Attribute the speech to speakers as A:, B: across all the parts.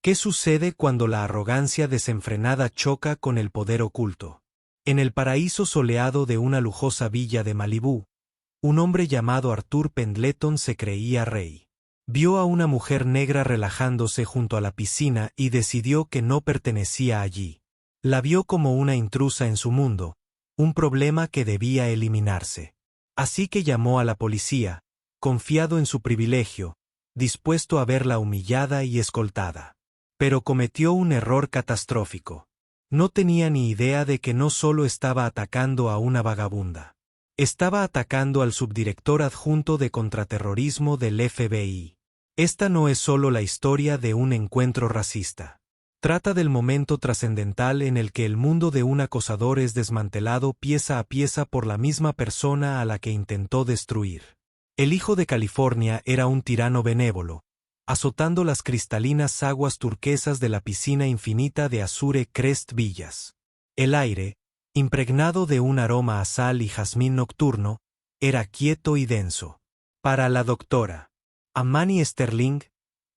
A: ¿Qué sucede cuando la arrogancia desenfrenada choca con el poder oculto? En el paraíso soleado de una lujosa villa de Malibú, un hombre llamado Arthur Pendleton se creía rey. Vio a una mujer negra relajándose junto a la piscina y decidió que no pertenecía allí. La vio como una intrusa en su mundo, un problema que debía eliminarse. Así que llamó a la policía, confiado en su privilegio, dispuesto a verla humillada y escoltada. Pero cometió un error catastrófico. No tenía ni idea de que no solo estaba atacando a una vagabunda. Estaba atacando al subdirector adjunto de contraterrorismo del FBI. Esta no es solo la historia de un encuentro racista. Trata del momento trascendental en el que el mundo de un acosador es desmantelado pieza a pieza por la misma persona a la que intentó destruir. El hijo de California era un tirano benévolo, azotando las cristalinas aguas turquesas de la piscina infinita de Azure Crest Villas. El aire, impregnado de un aroma a sal y jazmín nocturno, era quieto y denso. Para la doctora Amani Sterling,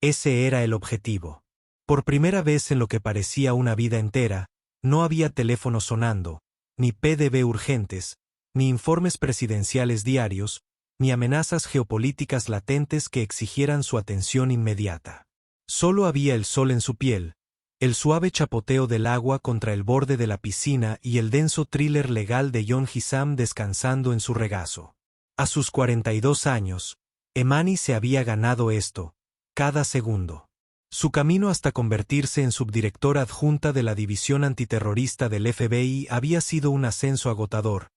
A: ese era el objetivo. Por primera vez en lo que parecía una vida entera, no había teléfono sonando, ni PDB urgentes, ni informes presidenciales diarios, ni amenazas geopolíticas latentes que exigieran su atención inmediata. Solo había el sol en su piel, el suave chapoteo del agua contra el borde de la piscina y el denso thriller legal de John Hissam descansando en su regazo. A sus 42 años, Emani se había ganado esto, cada segundo. Su camino hasta convertirse en subdirectora adjunta de la división antiterrorista del FBI había sido un ascenso agotador,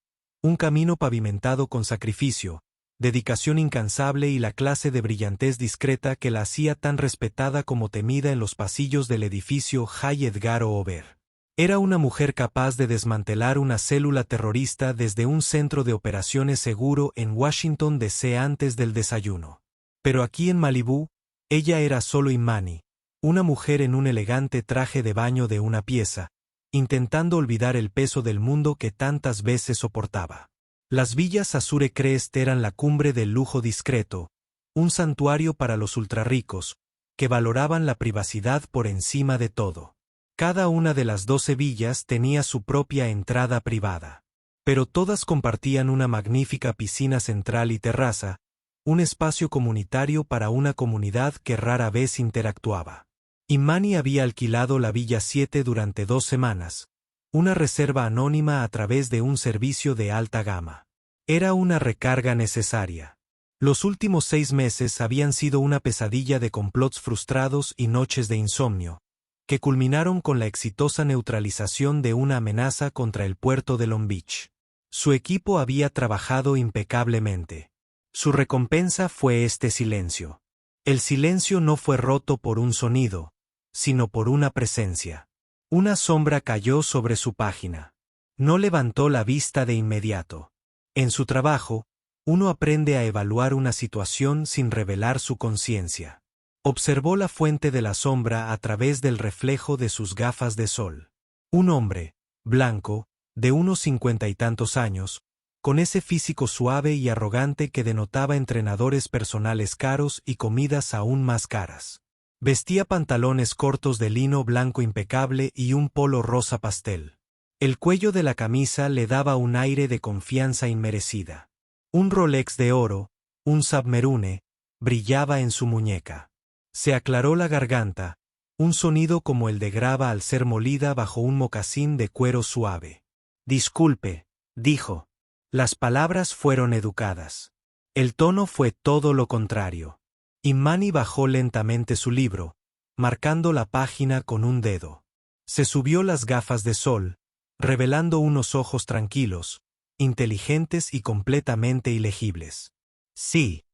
A: un camino pavimentado con sacrificio, dedicación incansable y la clase de brillantez discreta que la hacía tan respetada como temida en los pasillos del edificio J. Edgar Hoover. Era una mujer capaz de desmantelar una célula terrorista desde un centro de operaciones seguro en Washington D.C. antes del desayuno. Pero aquí en Malibú, ella era solo Imani, una mujer en un elegante traje de baño de una pieza, intentando olvidar el peso del mundo que tantas veces soportaba. Las villas Azure Crest eran la cumbre del lujo discreto, un santuario para los ultrarricos, que valoraban la privacidad por encima de todo. Cada una de las 12 villas tenía su propia entrada privada. Pero todas compartían una magnífica piscina central y terraza, un espacio comunitario para una comunidad que rara vez interactuaba. Imani había alquilado la Villa 7 durante 2 semanas, una reserva anónima a través de un servicio de alta gama. Era una recarga necesaria. Los últimos 6 meses habían sido una pesadilla de complots frustrados y noches de insomnio, que culminaron con la exitosa neutralización de una amenaza contra el puerto de Long Beach. Su equipo había trabajado impecablemente. Su recompensa fue este silencio. El silencio no fue roto por un sonido, sino por una presencia. Una sombra cayó sobre su página. No levantó la vista de inmediato. En su trabajo, uno aprende a evaluar una situación sin revelar su conciencia. Observó la fuente de la sombra a través del reflejo de sus gafas de sol. Un hombre, blanco, de unos 50 y tantos años, con ese físico suave y arrogante que denotaba entrenadores personales caros y comidas aún más caras. Vestía pantalones cortos de lino blanco impecable y un polo rosa pastel. El cuello de la camisa le daba un aire de confianza inmerecida. Un Rolex de oro, un Submarine, brillaba en su muñeca. Se aclaró la garganta, un sonido como el de grava al ser molida bajo un mocasín de cuero suave. «Disculpe», dijo. Las palabras fueron educadas. El tono fue todo lo contrario. Imani bajó lentamente su libro, marcando la página con un dedo. Se subió las gafas de sol, revelando unos ojos tranquilos, inteligentes y completamente ilegibles. Sí.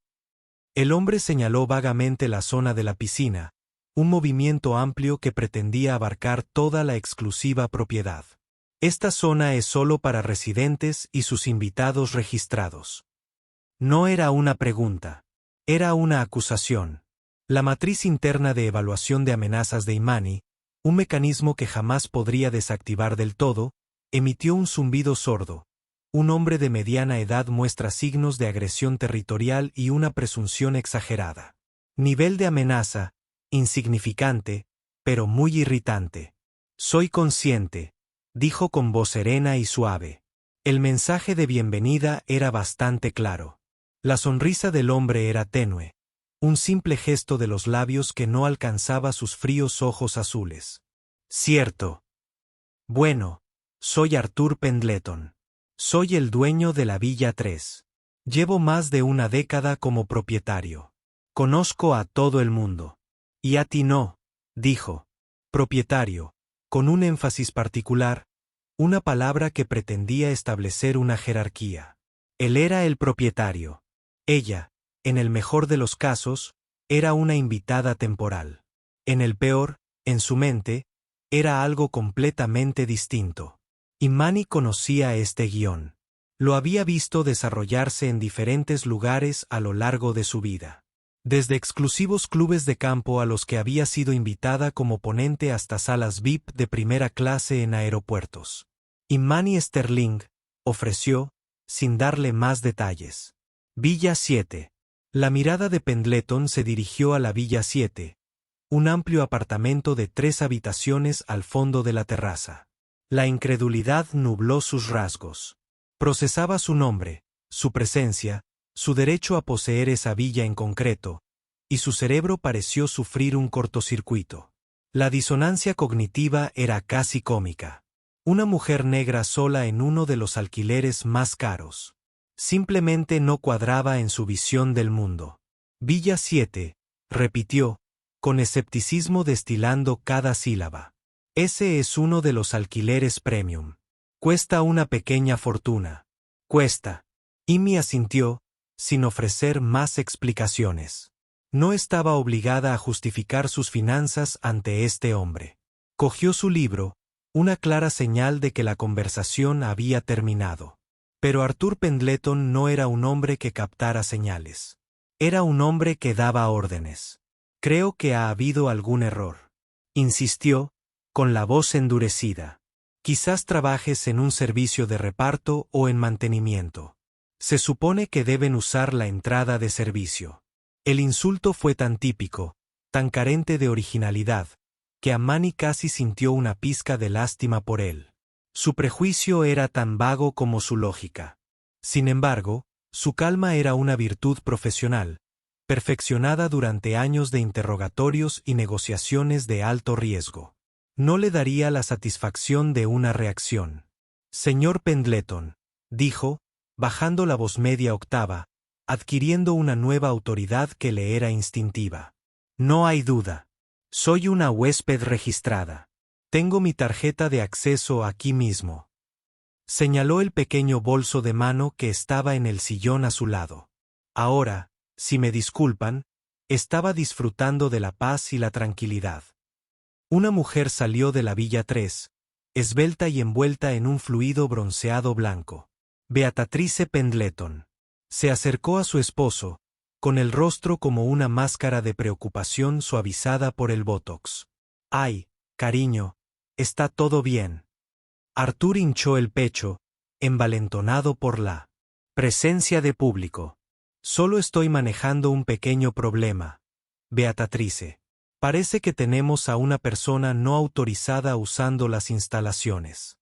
A: El hombre señaló vagamente la zona de la piscina, un movimiento amplio que pretendía abarcar toda la exclusiva propiedad. Esta zona es solo para residentes y sus invitados registrados. No era una pregunta. Era una acusación. La matriz interna de evaluación de amenazas de Imani, un mecanismo que jamás podría desactivar del todo, emitió un zumbido sordo. Un hombre de mediana edad muestra signos de agresión territorial y una presunción exagerada. Nivel de amenaza, insignificante, pero muy irritante. Soy consciente, dijo con voz serena y suave. El mensaje de bienvenida era bastante claro. La sonrisa del hombre era tenue, un simple gesto de los labios que no alcanzaba sus fríos ojos azules. Cierto. Bueno, soy Arthur Pendleton. Soy el dueño de la Villa 3. Llevo más de una década como propietario. Conozco a todo el mundo. Y a ti no, dijo. Propietario, con un énfasis particular, una palabra que pretendía establecer una jerarquía. Él era el propietario. Ella, en el mejor de los casos, era una invitada temporal. En el peor, en su mente, era algo completamente distinto. Y Manny conocía este guión. Lo había visto desarrollarse en diferentes lugares a lo largo de su vida. Desde exclusivos clubes de campo a los que había sido invitada como ponente hasta salas VIP de primera clase en aeropuertos. Y Manny Sterling ofreció, sin darle más detalles. Villa 7. La mirada de Pendleton se dirigió a la Villa 7, un amplio apartamento de 3 habitaciones al fondo de la terraza. La incredulidad nubló sus rasgos. Procesaba su nombre, su presencia, su derecho a poseer esa villa en concreto, y su cerebro pareció sufrir un cortocircuito. La disonancia cognitiva era casi cómica. Una mujer negra sola en uno de los alquileres más caros. Simplemente no cuadraba en su visión del mundo. Villa 7, repitió, con escepticismo destilando cada sílaba. Ese es uno de los alquileres premium. Cuesta una pequeña fortuna. Cuesta. Amy asintió, sin ofrecer más explicaciones. No estaba obligada a justificar sus finanzas ante este hombre. Cogió su libro, una clara señal de que la conversación había terminado. Pero Arthur Pendleton no era un hombre que captara señales. Era un hombre que daba órdenes. Creo que ha habido algún error. Insistió, con la voz endurecida. Quizás trabajes en un servicio de reparto o en mantenimiento. Se supone que deben usar la entrada de servicio. El insulto fue tan típico, tan carente de originalidad, que Manny casi sintió una pizca de lástima por él. Su prejuicio era tan vago como su lógica. Sin embargo, su calma era una virtud profesional, perfeccionada durante años de interrogatorios y negociaciones de alto riesgo. No le daría la satisfacción de una reacción. Señor Pendleton, dijo, bajando la voz media octava, adquiriendo una nueva autoridad que le era instintiva. No hay duda. Soy una huésped registrada. Tengo mi tarjeta de acceso aquí mismo. Señaló el pequeño bolso de mano que estaba en el sillón a su lado. Ahora, si me disculpan, estaba disfrutando de la paz y la tranquilidad. Una mujer salió de la Villa 3, esbelta y envuelta en un fluido bronceado blanco. Beatrice Pendleton. Se acercó a su esposo, con el rostro como una máscara de preocupación suavizada por el botox. «Ay, cariño, está todo bien». Arthur hinchó el pecho, envalentonado por la presencia de público. «Solo estoy manejando un pequeño problema, Beatrice. Parece que tenemos a una persona no autorizada usando las instalaciones».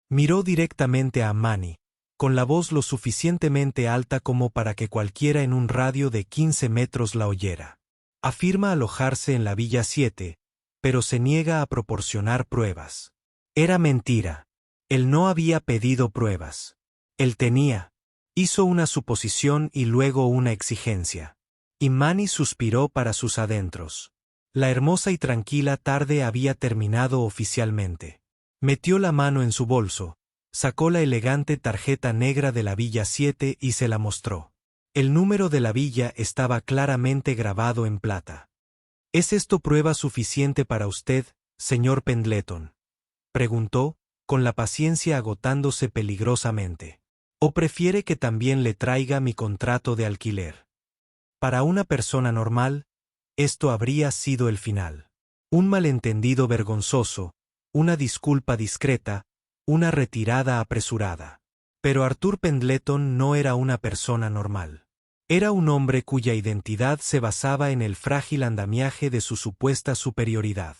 A: Miró directamente a Manny, con la voz lo suficientemente alta como para que cualquiera en un radio de 15 metros la oyera. Afirma alojarse en la Villa 7, pero se niega a proporcionar pruebas. Era mentira. Él no había pedido pruebas. Él tenía. Hizo una suposición y luego una exigencia. Y Manny suspiró para sus adentros. La hermosa y tranquila tarde había terminado oficialmente. Metió la mano en su bolso, sacó la elegante tarjeta negra de la Villa 7 y se la mostró. El número de la villa estaba claramente grabado en plata. ¿Es esto prueba suficiente para usted, señor Pendleton?, preguntó, con la paciencia agotándose peligrosamente. ¿O prefiere que también le traiga mi contrato de alquiler? Para una persona normal, esto habría sido el final. Un malentendido vergonzoso, una disculpa discreta, una retirada apresurada. Pero Arthur Pendleton no era una persona normal. Era un hombre cuya identidad se basaba en el frágil andamiaje de su supuesta superioridad.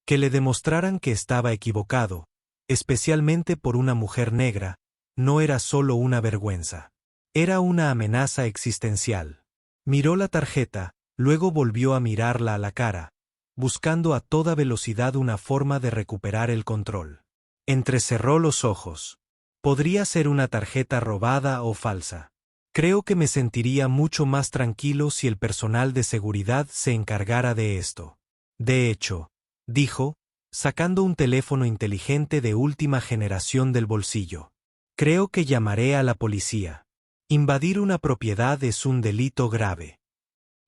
A: Que le demostraran que estaba equivocado, especialmente por una mujer negra, no era solo una vergüenza. Era una amenaza existencial. Miró la tarjeta, luego volvió a mirarla a la cara, buscando a toda velocidad una forma de recuperar el control. Entrecerró los ojos. Podría ser una tarjeta robada o falsa. Creo que me sentiría mucho más tranquilo si el personal de seguridad se encargara de esto. De hecho, dijo, sacando un teléfono inteligente de última generación del bolsillo. Creo que llamaré a la policía. Invadir una propiedad es un delito grave.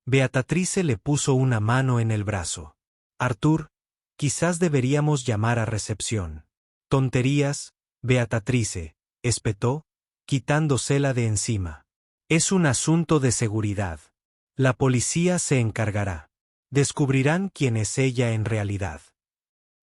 A: Beatrice le puso una mano en el brazo. Arthur, quizás deberíamos llamar a recepción. Tonterías, Beatrice, espetó, quitándosela de encima. Es un asunto de seguridad. La policía se encargará. Descubrirán quién es ella en realidad.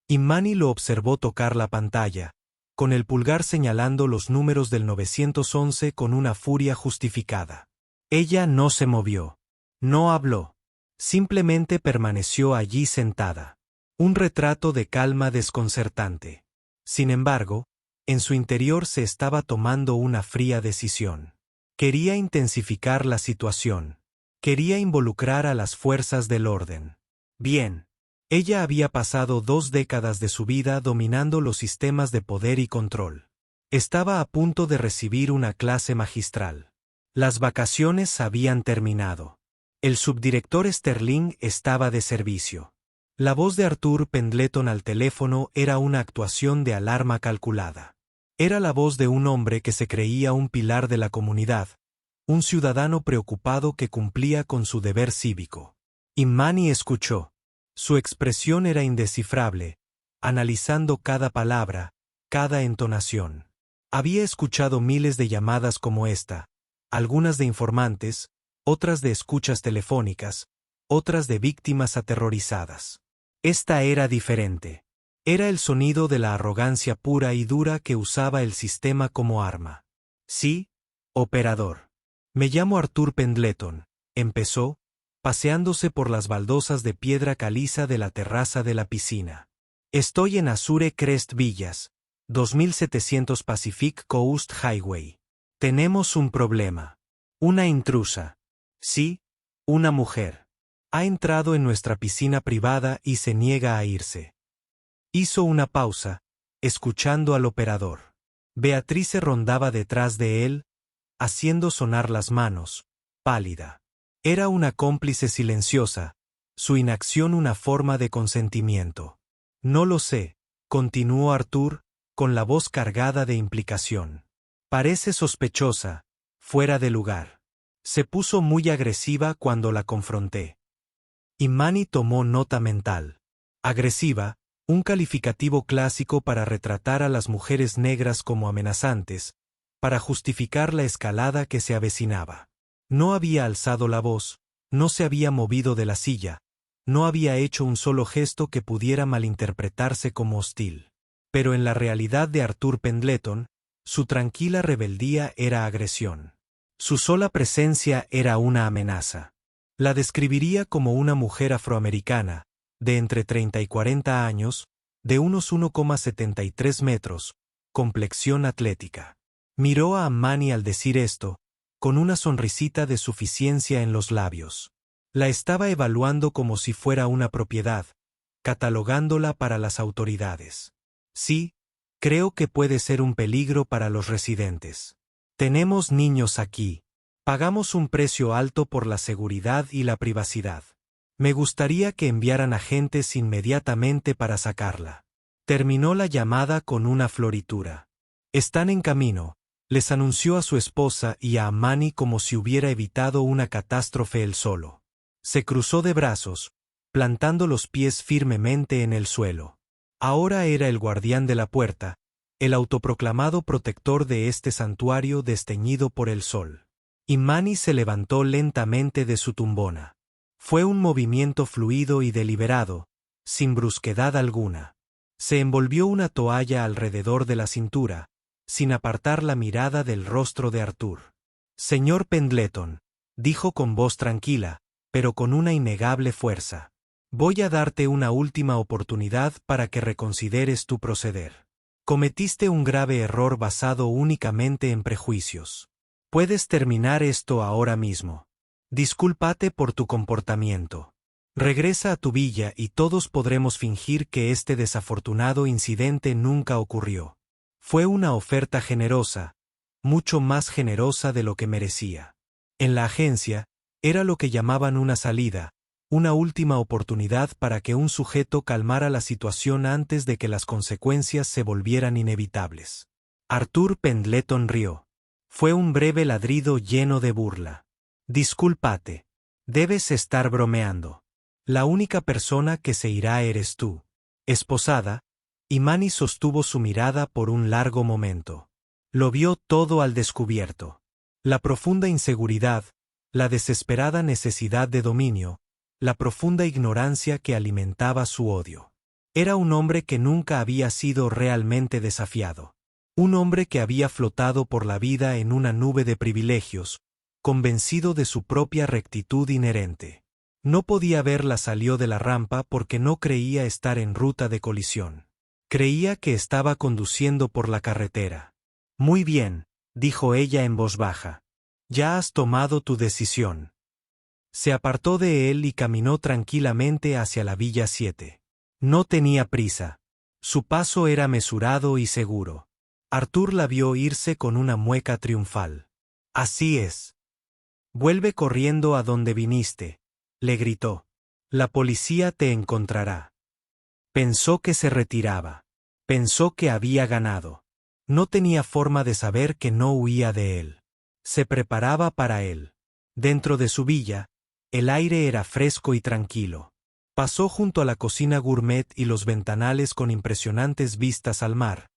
A: Imani lo observó tocar la pantalla, con el pulgar señalando los números del 911 con una furia justificada. Ella no se movió. No habló. Simplemente permaneció allí sentada. Un retrato de calma desconcertante. Sin embargo, en su interior se estaba tomando una fría decisión. Quería intensificar la situación. Quería involucrar a las fuerzas del orden. Bien. Ella había pasado 2 décadas de su vida dominando los sistemas de poder y control. Estaba a punto de recibir una clase magistral. Las vacaciones habían terminado. El subdirector Sterling estaba de servicio. La voz de Arthur Pendleton al teléfono era una actuación de alarma calculada. Era la voz de un hombre que se creía un pilar de la comunidad, un ciudadano preocupado que cumplía con su deber cívico. Imani escuchó. Su expresión era indescifrable, analizando cada palabra, cada entonación. Había escuchado miles de llamadas como esta, algunas de informantes, otras de escuchas telefónicas, otras de víctimas aterrorizadas. Esta era diferente. Era el sonido de la arrogancia pura y dura que usaba el sistema como arma. Sí, operador. Me llamo Arthur Pendleton, empezó, paseándose por las baldosas de piedra caliza de la terraza de la piscina. Estoy en Azure Crest Villas, 2700 Pacific Coast Highway. Tenemos un problema. Una intrusa. Sí, una mujer. Ha entrado en nuestra piscina privada y se niega a irse. Hizo una pausa, escuchando al operador. Beatrice rondaba detrás de él, haciendo sonar las manos, pálida. Era una cómplice silenciosa, su inacción una forma de consentimiento. No lo sé, continuó Arthur, con la voz cargada de implicación. Parece sospechosa, fuera de lugar. Se puso muy agresiva cuando la confronté. Imani tomó nota mental. Agresiva, un calificativo clásico para retratar a las mujeres negras como amenazantes, para justificar la escalada que se avecinaba. No había alzado la voz, no se había movido de la silla, no había hecho un solo gesto que pudiera malinterpretarse como hostil. Pero en la realidad de Arthur Pendleton, su tranquila rebeldía era agresión. Su sola presencia era una amenaza. La describiría como una mujer afroamericana, de entre 30 y 40 años, de unos 1,73 metros, complexión atlética. Miró a Imani al decir esto, con una sonrisita de suficiencia en los labios. La estaba evaluando como si fuera una propiedad, catalogándola para las autoridades. Sí, creo que puede ser un peligro para los residentes. Tenemos niños aquí. Pagamos un precio alto por la seguridad y la privacidad. Me gustaría que enviaran agentes inmediatamente para sacarla. Terminó la llamada con una floritura. Están en camino. Les anunció a su esposa y a Imani como si hubiera evitado una catástrofe él solo. Se cruzó de brazos, plantando los pies firmemente en el suelo. Ahora era el guardián de la puerta, el autoproclamado protector de este santuario desteñido por el sol. Imani se levantó lentamente de su tumbona. Fue un movimiento fluido y deliberado, sin brusquedad alguna. Se envolvió una toalla alrededor de la cintura, sin apartar la mirada del rostro de Arthur. Señor Pendleton, dijo con voz tranquila, pero con una innegable fuerza. Voy a darte una última oportunidad para que reconsideres tu proceder. Cometiste un grave error basado únicamente en prejuicios. Puedes terminar esto ahora mismo. Discúlpate por tu comportamiento. Regresa a tu villa y todos podremos fingir que este desafortunado incidente nunca ocurrió. Fue una oferta generosa, mucho más generosa de lo que merecía. En la agencia, era lo que llamaban una salida, una última oportunidad para que un sujeto calmara la situación antes de que las consecuencias se volvieran inevitables. Arthur Pendleton rió. Fue un breve ladrido lleno de burla. Discúlpate. Debes estar bromeando. La única persona que se irá eres tú. Esposada, y Manny sostuvo su mirada por un largo momento. Lo vio todo al descubierto. La profunda inseguridad, la desesperada necesidad de dominio, la profunda ignorancia que alimentaba su odio. Era un hombre que nunca había sido realmente desafiado. Un hombre que había flotado por la vida en una nube de privilegios, convencido de su propia rectitud inherente. No podía verla. Salió de la rampa porque no creía estar en ruta de colisión. Creía que estaba conduciendo por la carretera. Muy bien, dijo ella en voz baja. Ya has tomado tu decisión. Se apartó de él y caminó tranquilamente hacia la Villa 7. No tenía prisa. Su paso era mesurado y seguro. Arthur la vio irse con una mueca triunfal. Así es. Vuelve corriendo a donde viniste, le gritó. La policía te encontrará. Pensó que se retiraba. Pensó que había ganado. No tenía forma de saber que no huía de él. Se preparaba para él. Dentro de su villa, el aire era fresco y tranquilo. Pasó junto a la cocina gourmet y los ventanales con impresionantes vistas al mar,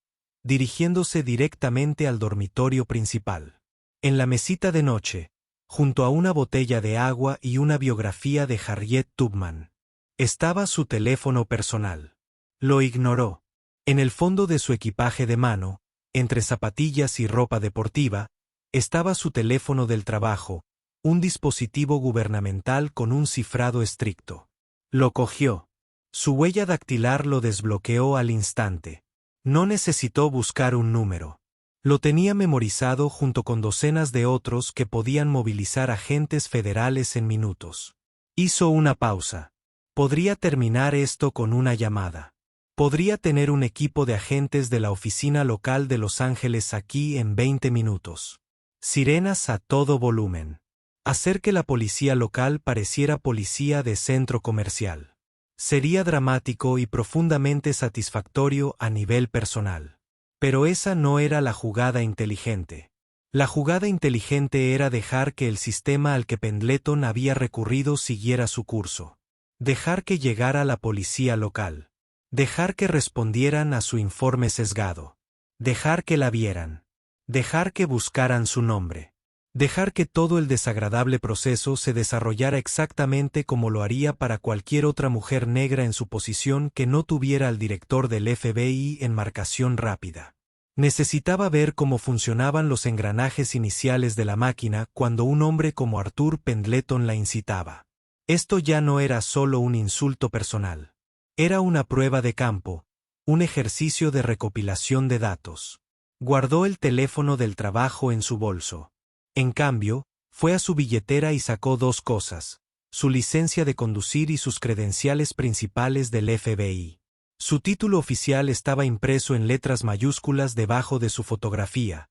A: dirigiéndose directamente al dormitorio principal. En la mesita de noche, junto a una botella de agua y una biografía de Harriet Tubman, estaba su teléfono personal. Lo ignoró. En el fondo de su equipaje de mano, entre zapatillas y ropa deportiva, estaba su teléfono del trabajo, un dispositivo gubernamental con un cifrado estricto. Lo cogió. Su huella dactilar lo desbloqueó al instante. No necesitó buscar un número. Lo tenía memorizado junto con docenas de otros que podían movilizar agentes federales en minutos. Hizo una pausa. Podría terminar esto con una llamada. Podría tener un equipo de agentes de la oficina local de Los Ángeles aquí en 20 minutos. Sirenas a todo volumen. Hacer que la policía local pareciera policía de centro comercial. Sería dramático y profundamente satisfactorio a nivel personal. Pero esa no era la jugada inteligente. La jugada inteligente era dejar que el sistema al que Pendleton había recurrido siguiera su curso. Dejar que llegara la policía local. Dejar que respondieran a su informe sesgado. Dejar que la vieran. Dejar que buscaran su nombre. Dejar que todo el desagradable proceso se desarrollara exactamente como lo haría para cualquier otra mujer negra en su posición que no tuviera al director del FBI en marcación rápida. Necesitaba ver cómo funcionaban los engranajes iniciales de la máquina cuando un hombre como Arthur Pendleton la incitaba. Esto ya no era solo un insulto personal. Era una prueba de campo, un ejercicio de recopilación de datos. Guardó el teléfono del trabajo en su bolso. En cambio, fue a su billetera y sacó dos cosas: su licencia de conducir y sus credenciales principales del FBI. Su título oficial estaba impreso en letras mayúsculas debajo de su fotografía.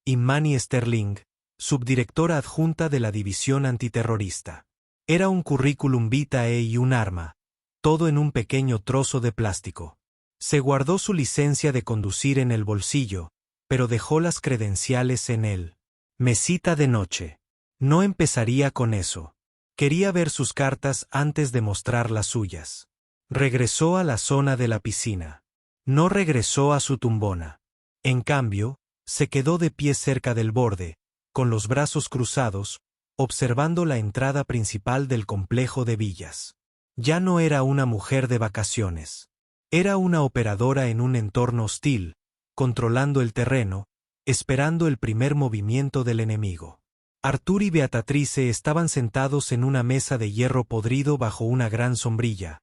A: Imani Sterling, subdirectora adjunta de la División Antiterrorista. Era un currículum vitae y un arma, todo en un pequeño trozo de plástico. Se guardó su licencia de conducir en el bolsillo, pero dejó las credenciales en él. Mesita de noche. No empezaría con eso. Quería ver sus cartas antes de mostrar las suyas. Regresó a la zona de la piscina. No regresó a su tumbona. En cambio, se quedó de pie cerca del borde, con los brazos cruzados, observando la entrada principal del complejo de villas. Ya no era una mujer de vacaciones. Era una operadora en un entorno hostil, controlando el terreno, esperando el primer movimiento del enemigo. Arthur y Beatrice estaban sentados en una mesa de hierro podrido bajo una gran sombrilla,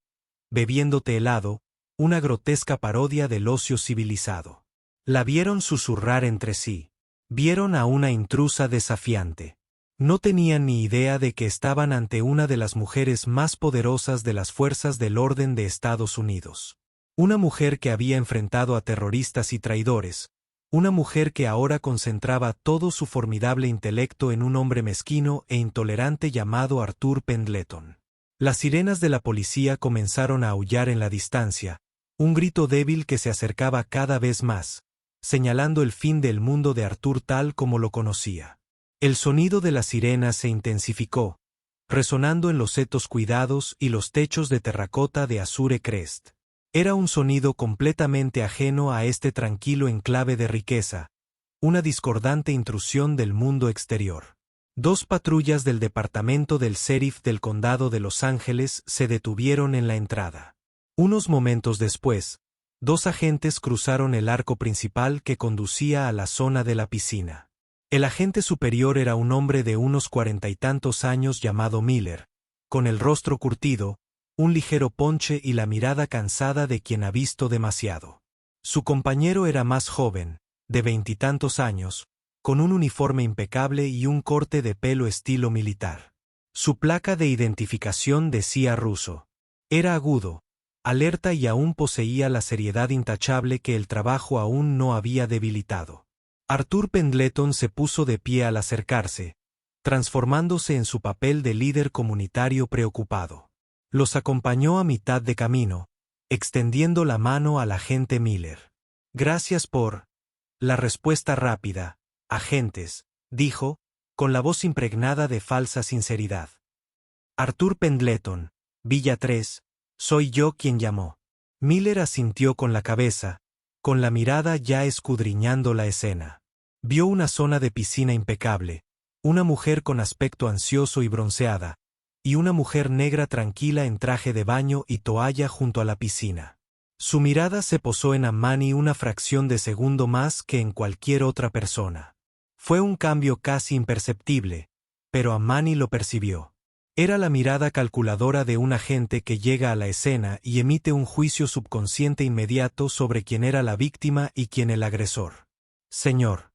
A: bebiendo té helado, una grotesca parodia del ocio civilizado. La vieron susurrar entre sí. Vieron a una intrusa desafiante. No tenían ni idea de que estaban ante una de las mujeres más poderosas de las fuerzas del orden de Estados Unidos. Una mujer que había enfrentado a terroristas y traidores. Una mujer que ahora concentraba todo su formidable intelecto en un hombre mezquino e intolerante llamado Arthur Pendleton. Las sirenas de la policía comenzaron a aullar en la distancia, un grito débil que se acercaba cada vez más, señalando el fin del mundo de Arthur tal como lo conocía. El sonido de las sirenas se intensificó, resonando en los setos cuidados y los techos de terracota de Azure Crest. Era un sonido completamente ajeno a este tranquilo enclave de riqueza, una discordante intrusión del mundo exterior. 2 patrullas del departamento del sheriff del condado de Los Ángeles se detuvieron en la entrada. Unos momentos después, 2 agentes cruzaron el arco principal que conducía a la zona de la piscina. El agente superior era un hombre de unos 40 y tantos años llamado Miller, con el rostro curtido, un ligero ponche y la mirada cansada de quien ha visto demasiado. Su compañero era más joven, de 20 y tantos años, con un uniforme impecable y un corte de pelo estilo militar. Su placa de identificación decía ruso. Era agudo, alerta y aún poseía la seriedad intachable que el trabajo aún no había debilitado. Arthur Pendleton se puso de pie al acercarse, transformándose en su papel de líder comunitario preocupado. Los acompañó a mitad de camino, extendiendo la mano al agente Miller. Gracias por la respuesta rápida, agentes, dijo, con la voz impregnada de falsa sinceridad. Arthur Pendleton, Villa 3, soy yo quien llamó. Miller asintió con la cabeza, con la mirada ya escudriñando la escena. Vio una zona de piscina impecable, una mujer con aspecto ansioso y bronceada, y una mujer negra tranquila en traje de baño y toalla junto a la piscina. Su mirada se posó en Ammani una fracción de segundo más que en cualquier otra persona. Fue un cambio casi imperceptible, pero Ammani lo percibió. Era la mirada calculadora de un agente que llega a la escena y emite un juicio subconsciente inmediato sobre quién era la víctima y quién el agresor. Señor,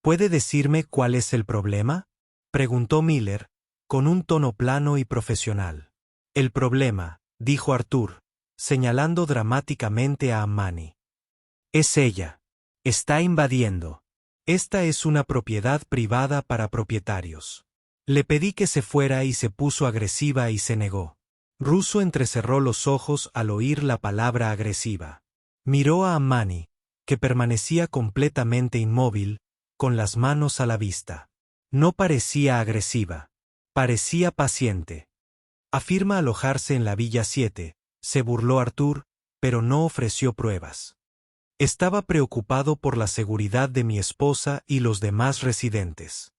A: ¿puede decirme cuál es el problema?, preguntó Miller, con un tono plano y profesional. El problema, dijo Arthur, señalando dramáticamente a Ammani. Es ella. Está invadiendo. Esta es una propiedad privada para propietarios. Le pedí que se fuera y se puso agresiva y se negó. Russo entrecerró los ojos al oír la palabra agresiva. Miró a Ammani, que permanecía completamente inmóvil, con las manos a la vista. No parecía agresiva. Parecía paciente. Afirma alojarse en la Villa 7, se burló Arthur, pero no ofreció pruebas. Estaba preocupado por la seguridad de mi esposa y los demás residentes.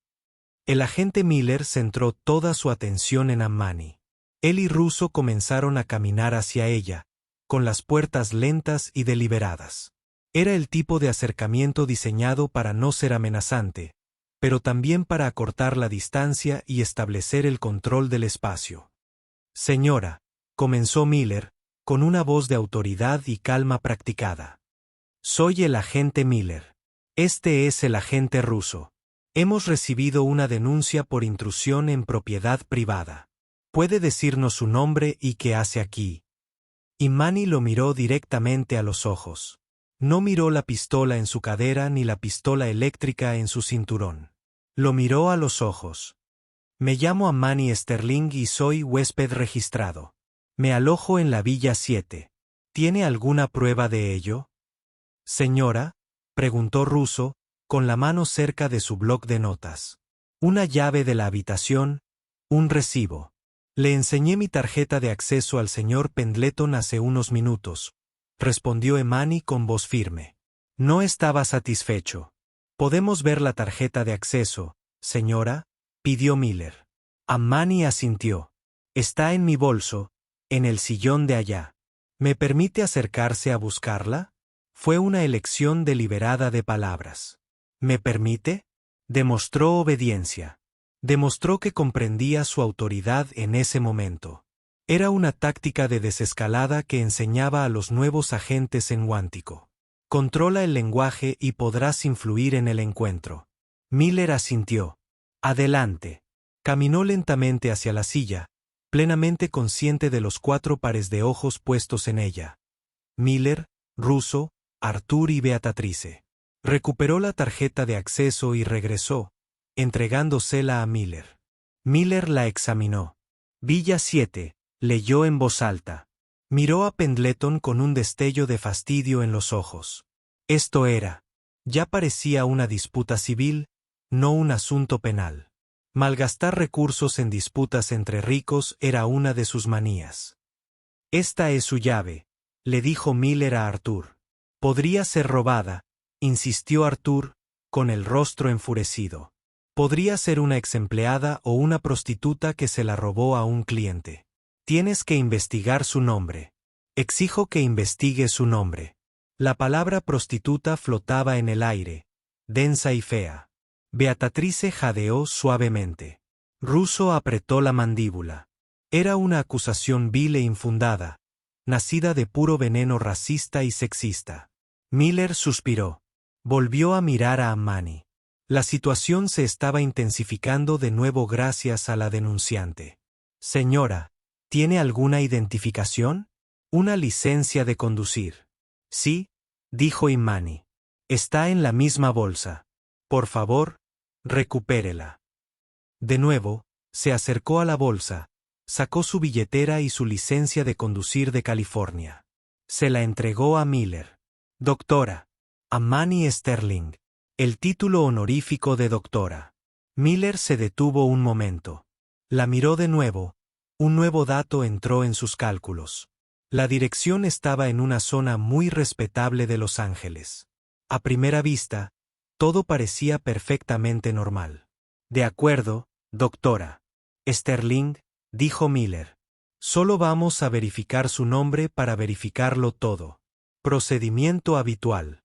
A: El agente Miller centró toda su atención en Ammani. Él y Russo comenzaron a caminar hacia ella, con las puertas lentas y deliberadas. Era el tipo de acercamiento diseñado para no ser amenazante, pero también para acortar la distancia y establecer el control del espacio. Señora, comenzó Miller, con una voz de autoridad y calma practicada. Soy el agente Miller. Este es el agente Russo. Hemos recibido una denuncia por intrusión en propiedad privada. ¿Puede decirnos su nombre y qué hace aquí? Ammani lo miró directamente a los ojos. No miró la pistola en su cadera ni la pistola eléctrica en su cinturón. Lo miró a los ojos. Me llamo Ammani Sterling y soy huésped registrado. Me alojo en la Villa 7. ¿Tiene alguna prueba de ello? Señora, preguntó Russo, con la mano cerca de su bloc de notas. Una llave de la habitación, un recibo. Le enseñé mi tarjeta de acceso al señor Pendleton hace unos minutos, respondió Ammani con voz firme. No estaba satisfecho. ¿Podemos ver la tarjeta de acceso, señora?, pidió Miller. Ammani asintió. Está en mi bolso, en el sillón de allá. ¿Me permite acercarse a buscarla? Fue una elección deliberada de palabras. ¿Me permite? Demostró obediencia. Demostró que comprendía su autoridad en ese momento. Era una táctica de desescalada que enseñaba a los nuevos agentes en Quantico. Controla el lenguaje y podrás influir en el encuentro. Miller asintió. Adelante. Caminó lentamente hacia la silla, plenamente consciente de los 4 pares de ojos puestos en ella. Miller, Russo, Artur y Beatrice. Recuperó la tarjeta de acceso y regresó, entregándosela a Miller. Miller la examinó. Villa 7, leyó en voz alta. Miró a Pendleton con un destello de fastidio en los ojos. Esto era. Ya parecía una disputa civil, no un asunto penal. Malgastar recursos en disputas entre ricos era una de sus manías. Esta es su llave, le dijo Miller a Artur. Podría ser robada, insistió Artur, con el rostro enfurecido. Podría ser una exempleada o una prostituta que se la robó a un cliente. Tienes que investigar su nombre. Exijo que investigue su nombre. La palabra prostituta flotaba en el aire, densa y fea. Beatrice jadeó suavemente. Russo apretó la mandíbula. Era una acusación vil e infundada, nacida de puro veneno racista y sexista. Miller suspiró. Volvió a mirar a Ammani. La situación se estaba intensificando de nuevo gracias a la denunciante. Señora, ¿tiene alguna identificación? Una licencia de conducir. Sí, dijo Ammani. Está en la misma bolsa. Por favor, recupérela. De nuevo, se acercó a la bolsa, sacó su billetera y su licencia de conducir de California. Se la entregó a Miller. Doctora. Ammani Sterling. El título honorífico de doctora. Miller se detuvo un momento. La miró de nuevo. Un nuevo dato entró en sus cálculos. La dirección estaba en una zona muy respetable de Los Ángeles. A primera vista, todo parecía perfectamente normal. De acuerdo, doctora. Sterling, dijo Miller. Solo vamos a verificar su nombre para verificarlo todo. Procedimiento habitual.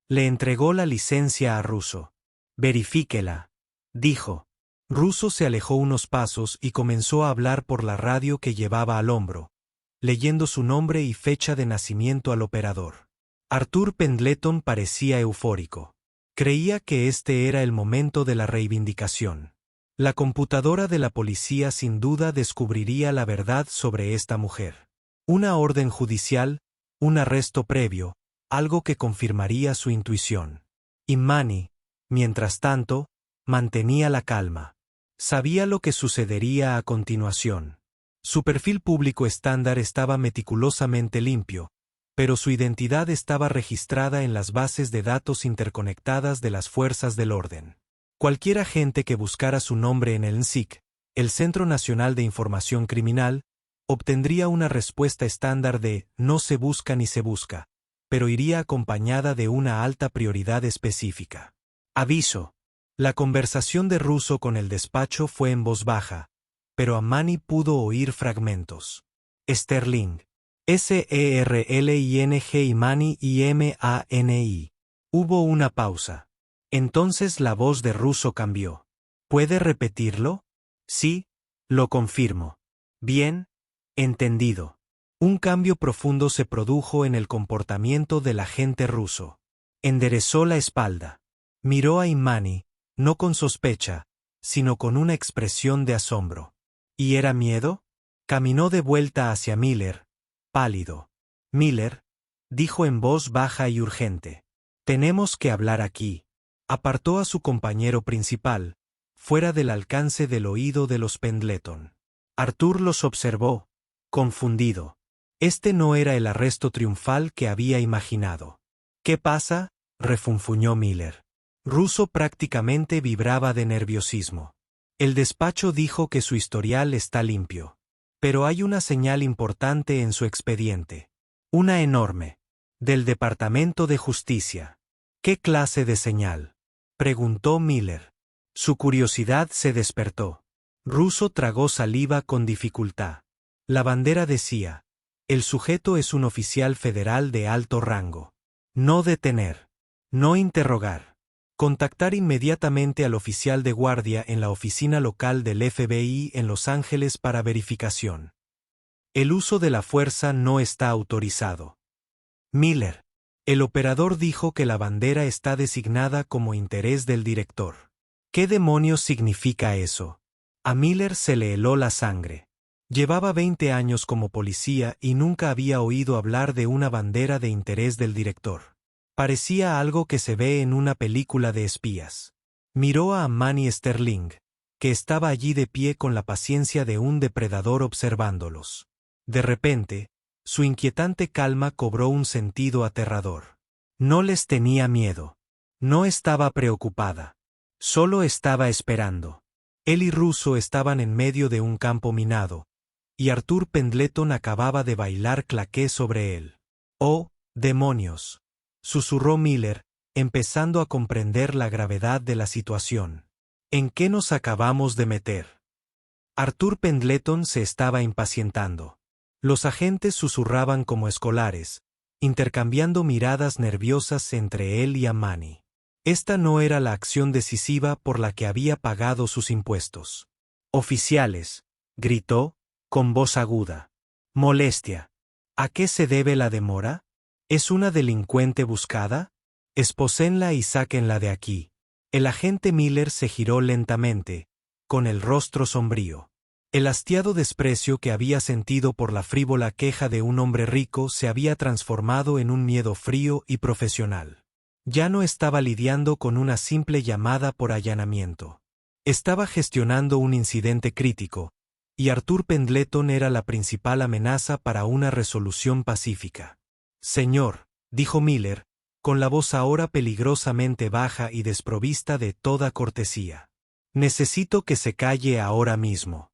A: Le entregó la licencia a Russo. Verifíquela, dijo. Russo se alejó unos pasos y comenzó a hablar por la radio que llevaba al hombro, leyendo su nombre y fecha de nacimiento al operador. Artur Pendleton parecía eufórico. Creía que este era el momento de la reivindicación. La computadora de la policía sin duda descubriría la verdad sobre esta mujer. Una orden judicial, un arresto previo, algo que confirmaría su intuición. Ammani, mientras tanto, mantenía la calma. Sabía lo que sucedería a continuación. Su perfil público estándar estaba meticulosamente limpio, pero su identidad estaba registrada en las bases de datos interconectadas de las fuerzas del orden. Cualquier agente que buscara su nombre en el NSIC, el Centro Nacional de Información Criminal, obtendría una respuesta estándar de «no se busca ni se busca», pero iría acompañada de una alta prioridad específica. Aviso. La conversación de Russo con el despacho fue en voz baja, pero Ammani pudo oír fragmentos. Sterling. S-E-R-L-I-N-G Ammani I-M-A-N-I. Hubo una pausa. Entonces la voz de Russo cambió. ¿Puede repetirlo? Sí, lo confirmo. Bien, entendido. Un cambio profundo se produjo en el comportamiento del agente ruso. Enderezó la espalda. Miró a Ammani, no con sospecha, sino con una expresión de asombro. ¿Y era miedo? Caminó de vuelta hacia Miller, pálido. Miller, dijo en voz baja y urgente. Tenemos que hablar aquí. Apartó a su compañero principal, fuera del alcance del oído de los Pendleton. Artur los observó, confundido. Este no era el arresto triunfal que había imaginado. ¿Qué pasa?, refunfuñó Miller. Russo prácticamente vibraba de nerviosismo. El despacho dijo que su historial está limpio. Pero hay una señal importante en su expediente. Una enorme. Del Departamento de Justicia. ¿Qué clase de señal?, preguntó Miller. Su curiosidad se despertó. Russo tragó saliva con dificultad. La bandera decía: el sujeto es un oficial federal de alto rango. No detener. No interrogar. Contactar inmediatamente al oficial de guardia en la oficina local del FBI en Los Ángeles para verificación. El uso de la fuerza no está autorizado. Miller. El operador dijo que la bandera está designada como interés del director. ¿Qué demonios significa eso? A Miller se le heló la sangre. Llevaba 20 años como policía y nunca había oído hablar de una bandera de interés del director. Parecía algo que se ve en una película de espías. Miró a Manny Sterling, que estaba allí de pie con la paciencia de un depredador observándolos. De repente, su inquietante calma cobró un sentido aterrador. No les tenía miedo. No estaba preocupada. Solo estaba esperando. Él y Russo estaban en medio de un campo minado, y Arthur Pendleton acababa de bailar claqué sobre él. ¡Oh, demonios!, susurró Miller, empezando a comprender la gravedad de la situación. ¿En qué nos acabamos de meter? Arthur Pendleton se estaba impacientando. Los agentes susurraban como escolares, intercambiando miradas nerviosas entre él y Manny. Esta no era la acción decisiva por la que había pagado sus impuestos. «Oficiales», gritó, con voz aguda. «Molestia. ¿A qué se debe la demora? ¿Es una delincuente buscada? Esposénla y sáquenla de aquí». El agente Miller se giró lentamente, con el rostro sombrío. El hastiado desprecio que había sentido por la frívola queja de un hombre rico se había transformado en un miedo frío y profesional. Ya no estaba lidiando con una simple llamada por allanamiento. Estaba gestionando un incidente crítico, y Arthur Pendleton era la principal amenaza para una resolución pacífica. «Señor», dijo Miller, con la voz ahora peligrosamente baja y desprovista de toda cortesía. «Necesito que se calle ahora mismo».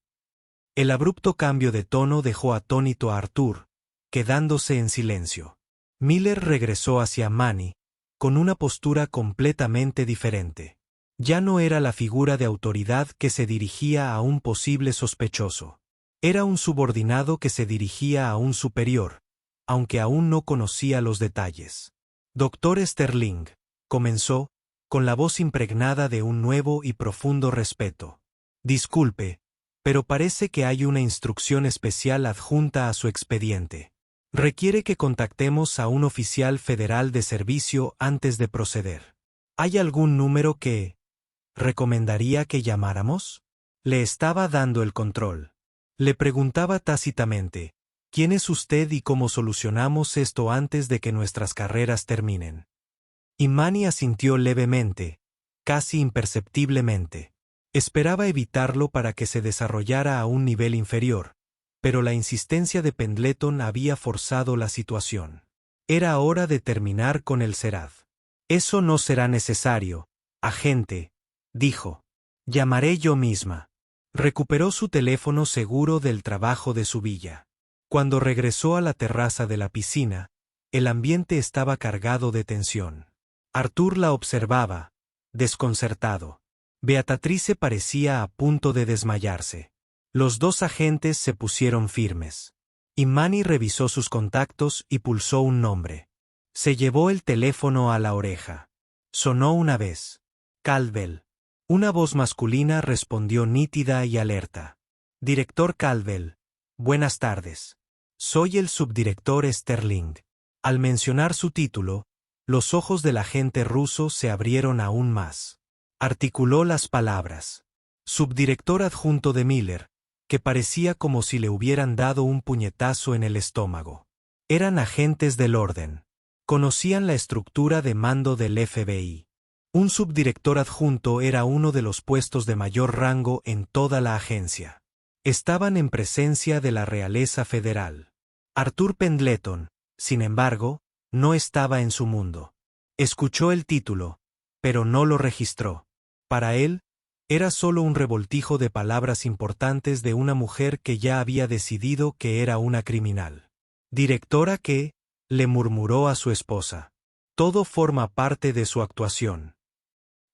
A: El abrupto cambio de tono dejó atónito a Arthur, quedándose en silencio. Miller regresó hacia Manny, con una postura completamente diferente. Ya no era la figura de autoridad que se dirigía a un posible sospechoso. Era un subordinado que se dirigía a un superior, aunque aún no conocía los detalles. «Doctor Sterling», comenzó, con la voz impregnada de un nuevo y profundo respeto. «Disculpe, pero parece que hay una instrucción especial adjunta a su expediente. Requiere que contactemos a un oficial federal de servicio antes de proceder. ¿Hay algún número que recomendaría que llamáramos?» Le estaba dando el control. Le preguntaba tácitamente, «¿Quién es usted y cómo solucionamos esto antes de que nuestras carreras terminen?» Y Manny asintió levemente, casi imperceptiblemente. Esperaba evitarlo para que se desarrollara a un nivel inferior, pero la insistencia de Pendleton había forzado la situación. Era hora de terminar con el Seraph. «Eso no será necesario, agente», dijo. «Llamaré yo misma». Recuperó su teléfono seguro del trabajo de su villa. Cuando regresó a la terraza de la piscina, el ambiente estaba cargado de tensión. Arthur la observaba, desconcertado. Beatrice parecía a punto de desmayarse. Los dos agentes se pusieron firmes. Y Manny revisó sus contactos y pulsó un nombre. Se llevó el teléfono a la oreja. Sonó una vez. «Caldwell». Una voz masculina respondió nítida y alerta. «Director Caldwell, buenas tardes. Soy el subdirector Sterling». Al mencionar su título, los ojos del agente ruso se abrieron aún más. Articuló las palabras. Subdirector adjunto de Miller, que parecía como si le hubieran dado un puñetazo en el estómago. Eran agentes del orden. Conocían la estructura de mando del FBI. Un subdirector adjunto era uno de los puestos de mayor rango en toda la agencia. Estaban en presencia de la realeza federal. Arthur Pendleton, sin embargo, no estaba en su mundo. Escuchó el título, pero no lo registró. Para él, era solo un revoltijo de palabras importantes de una mujer que ya había decidido que era una criminal. «Directora que», le murmuró a su esposa. «Todo forma parte de su actuación».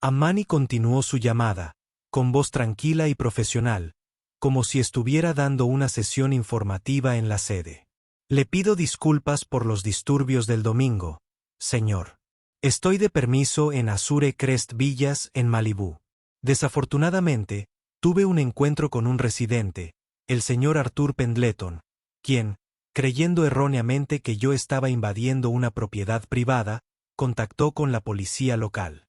A: Manny continuó su llamada, con voz tranquila y profesional, como si estuviera dando una sesión informativa en la sede. «Le pido disculpas por los disturbios del domingo, señor. Estoy de permiso en Azure Crest Villas en Malibú. Desafortunadamente, tuve un encuentro con un residente, el señor Arthur Pendleton, quien, creyendo erróneamente que yo estaba invadiendo una propiedad privada, contactó con la policía local.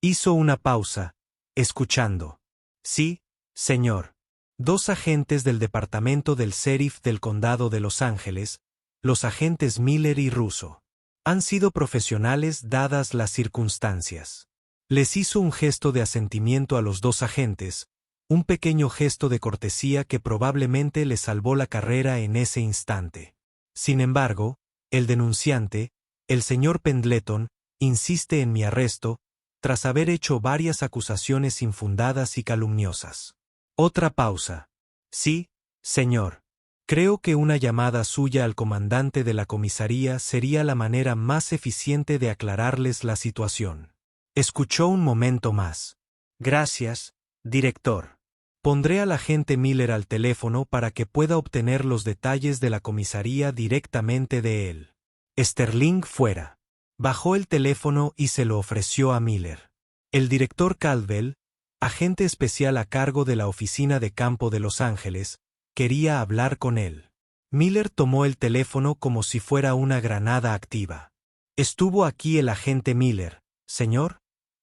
A: Hizo una pausa, escuchando. Sí, señor. 2 agentes del departamento del sheriff del condado de Los Ángeles, los agentes Miller y Russo. Han sido profesionales dadas las circunstancias. Les hizo un gesto de asentimiento a los 2 agentes, un pequeño gesto de cortesía que probablemente les salvó la carrera en ese instante. Sin embargo, el denunciante, el señor Pendleton, insiste en mi arresto, tras haber hecho varias acusaciones infundadas y calumniosas. Otra pausa. Sí, señor. Creo que una llamada suya al comandante de la comisaría sería la manera más eficiente de aclararles la situación. Escuchó un momento más. Gracias, director. Pondré al agente Miller al teléfono para que pueda obtener los detalles de la comisaría directamente de él. Sterling fuera. Bajó el teléfono y se lo ofreció a Miller. El director Caldwell, agente especial a cargo de la oficina de campo de Los Ángeles, quería hablar con él. Miller tomó el teléfono como si fuera una granada activa. ¿Estuvo aquí el agente Miller, señor?,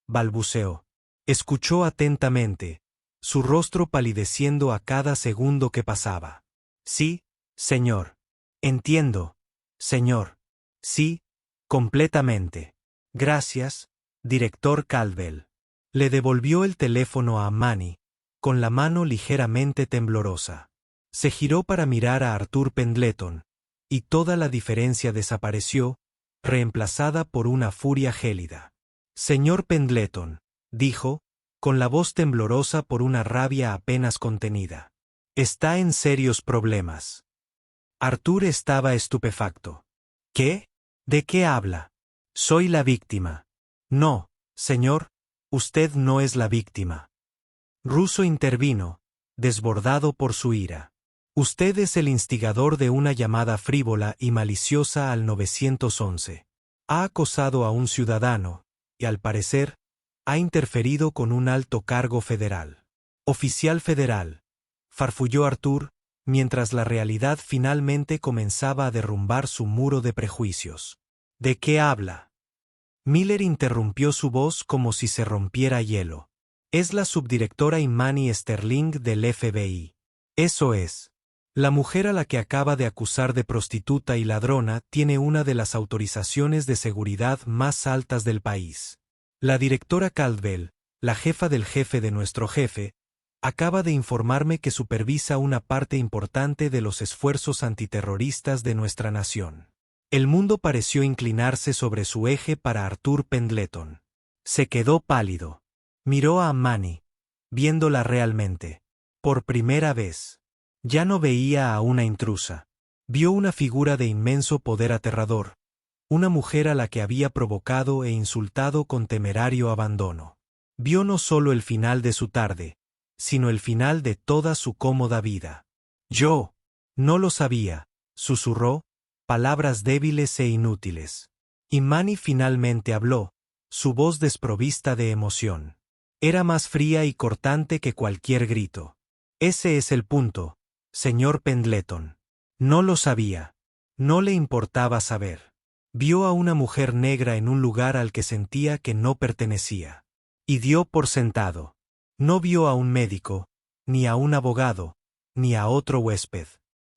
A: balbuceó. Escuchó atentamente, su rostro palideciendo a cada segundo que pasaba. Sí, señor. Entiendo, señor. Sí, completamente. Gracias, director Caldwell. Le devolvió el teléfono a Manny, con la mano ligeramente temblorosa. Se giró para mirar a Arthur Pendleton, y toda la diferencia desapareció, reemplazada por una furia gélida. Señor Pendleton, dijo, con la voz temblorosa por una rabia apenas contenida. Está en serios problemas. Arthur estaba estupefacto. ¿Qué? ¿De qué habla? Soy la víctima. No, señor, usted no es la víctima. Russo intervino, desbordado por su ira. Usted es el instigador de una llamada frívola y maliciosa al 911. Ha acosado a un ciudadano, y al parecer, ha interferido con un alto cargo federal. Oficial federal, farfulló Arthur, mientras la realidad finalmente comenzaba a derrumbar su muro de prejuicios. ¿De qué habla? Miller interrumpió su voz como si se rompiera hielo. Es la subdirectora Imani Sterling del FBI. Eso es. La mujer a la que acaba de acusar de prostituta y ladrona tiene una de las autorizaciones de seguridad más altas del país. La directora Caldwell, la jefa del jefe de nuestro jefe, acaba de informarme que supervisa una parte importante de los esfuerzos antiterroristas de nuestra nación. El mundo pareció inclinarse sobre su eje para Arthur Pendleton. Se quedó pálido. Miró a Manny, viéndola realmente. Por primera vez. Ya no veía a una intrusa. Vio una figura de inmenso poder aterrador, una mujer a la que había provocado e insultado con temerario abandono. Vio no solo el final de su tarde, sino el final de toda su cómoda vida. Yo no lo sabía, susurró, palabras débiles e inútiles. Y Manny finalmente habló, su voz desprovista de emoción. Era más fría y cortante que cualquier grito. Ese es el punto, señor Pendleton. No lo sabía. No le importaba saber. Vio a una mujer negra en un lugar al que sentía que no pertenecía. Y dio por sentado. No vio a un médico, ni a un abogado, ni a otro huésped.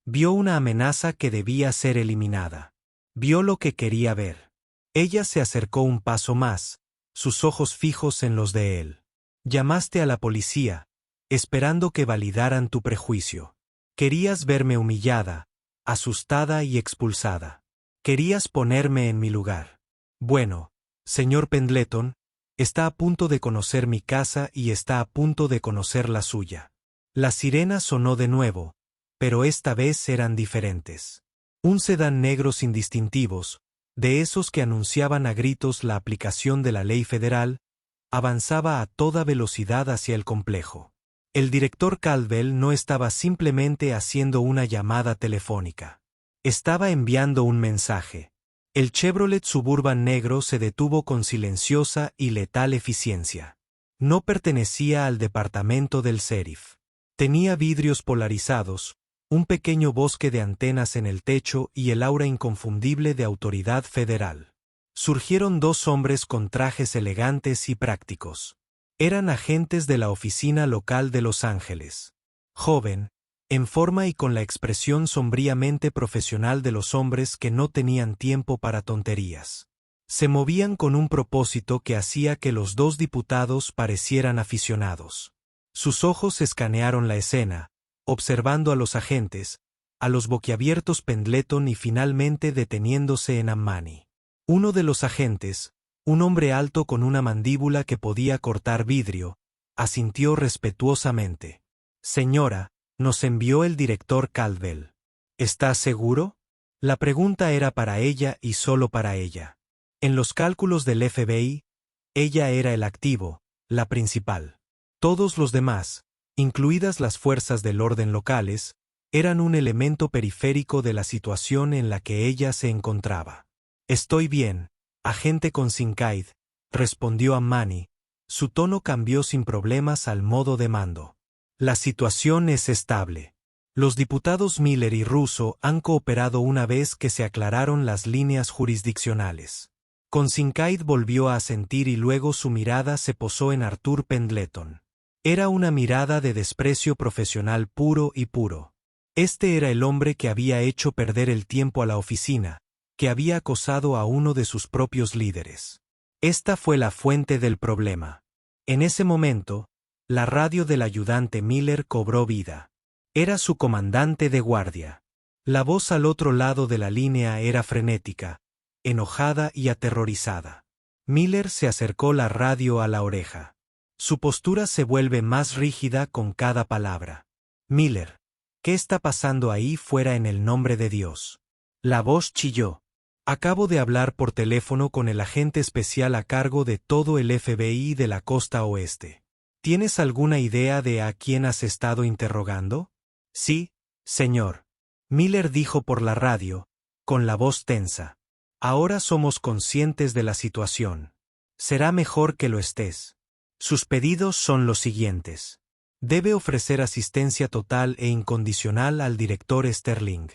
A: Vio una amenaza que debía ser eliminada. Vio lo que quería ver. Ella se acercó un paso más, sus ojos fijos en los de él. Llamaste a la policía, esperando que validaran tu prejuicio. Querías verme humillada, asustada y expulsada. Querías ponerme en mi lugar. Bueno, señor Pendleton, está a punto de conocer mi casa y está a punto de conocer la suya. La sirena sonó de nuevo, pero esta vez eran diferentes. Un sedán negro sin distintivos, de esos que anunciaban a gritos la aplicación de la ley federal, avanzaba a toda velocidad hacia el complejo. El director Caldwell no estaba simplemente haciendo una llamada telefónica. Estaba enviando un mensaje. El Chevrolet Suburban negro se detuvo con silenciosa y letal eficiencia. No pertenecía al departamento del sheriff. Tenía vidrios polarizados, un pequeño bosque de antenas en el techo y el aura inconfundible de autoridad federal. Surgieron dos hombres con trajes elegantes y prácticos. Eran agentes de la oficina local de Los Ángeles. Joven, en forma y con la expresión sombríamente profesional de los hombres que no tenían tiempo para tonterías. Se movían con un propósito que hacía que los dos diputados parecieran aficionados. Sus ojos escanearon la escena, observando a los agentes, a los boquiabiertos Pendleton y finalmente deteniéndose en Ammani. Uno de los agentes, un hombre alto con una mandíbula que podía cortar vidrio, asintió respetuosamente. Señora, nos envió el director Caldwell. ¿Está seguro? La pregunta era para ella y solo para ella. En los cálculos del FBI, ella era el activo, la principal. Todos los demás, incluidas las fuerzas del orden locales, eran un elemento periférico de la situación en la que ella se encontraba. Estoy bien, agente Consincaid, respondió Ammani. Su tono cambió sin problemas al modo de mando. La situación es estable. Los diputados Miller y Russo han cooperado una vez que se aclararon las líneas jurisdiccionales. Consincaid volvió a asentir y luego su mirada se posó en Arthur Pendleton. Era una mirada de desprecio profesional puro y puro. Este era el hombre que había hecho perder el tiempo a la oficina, que había acosado a uno de sus propios líderes. Esta fue la fuente del problema. En ese momento, la radio del ayudante Miller cobró vida. Era su comandante de guardia. La voz al otro lado de la línea era frenética, enojada y aterrorizada. Miller se acercó la radio a la oreja. Su postura se vuelve más rígida con cada palabra. Miller, ¿qué está pasando ahí fuera en el nombre de Dios? La voz chilló. Acabo de hablar por teléfono con el agente especial a cargo de todo el FBI de la costa oeste. ¿Tienes alguna idea de a quién has estado interrogando? Sí, señor. Miller dijo por la radio, con la voz tensa. Ahora somos conscientes de la situación. Será mejor que lo estés. Sus pedidos son los siguientes. Debe ofrecer asistencia total e incondicional al director Sterling.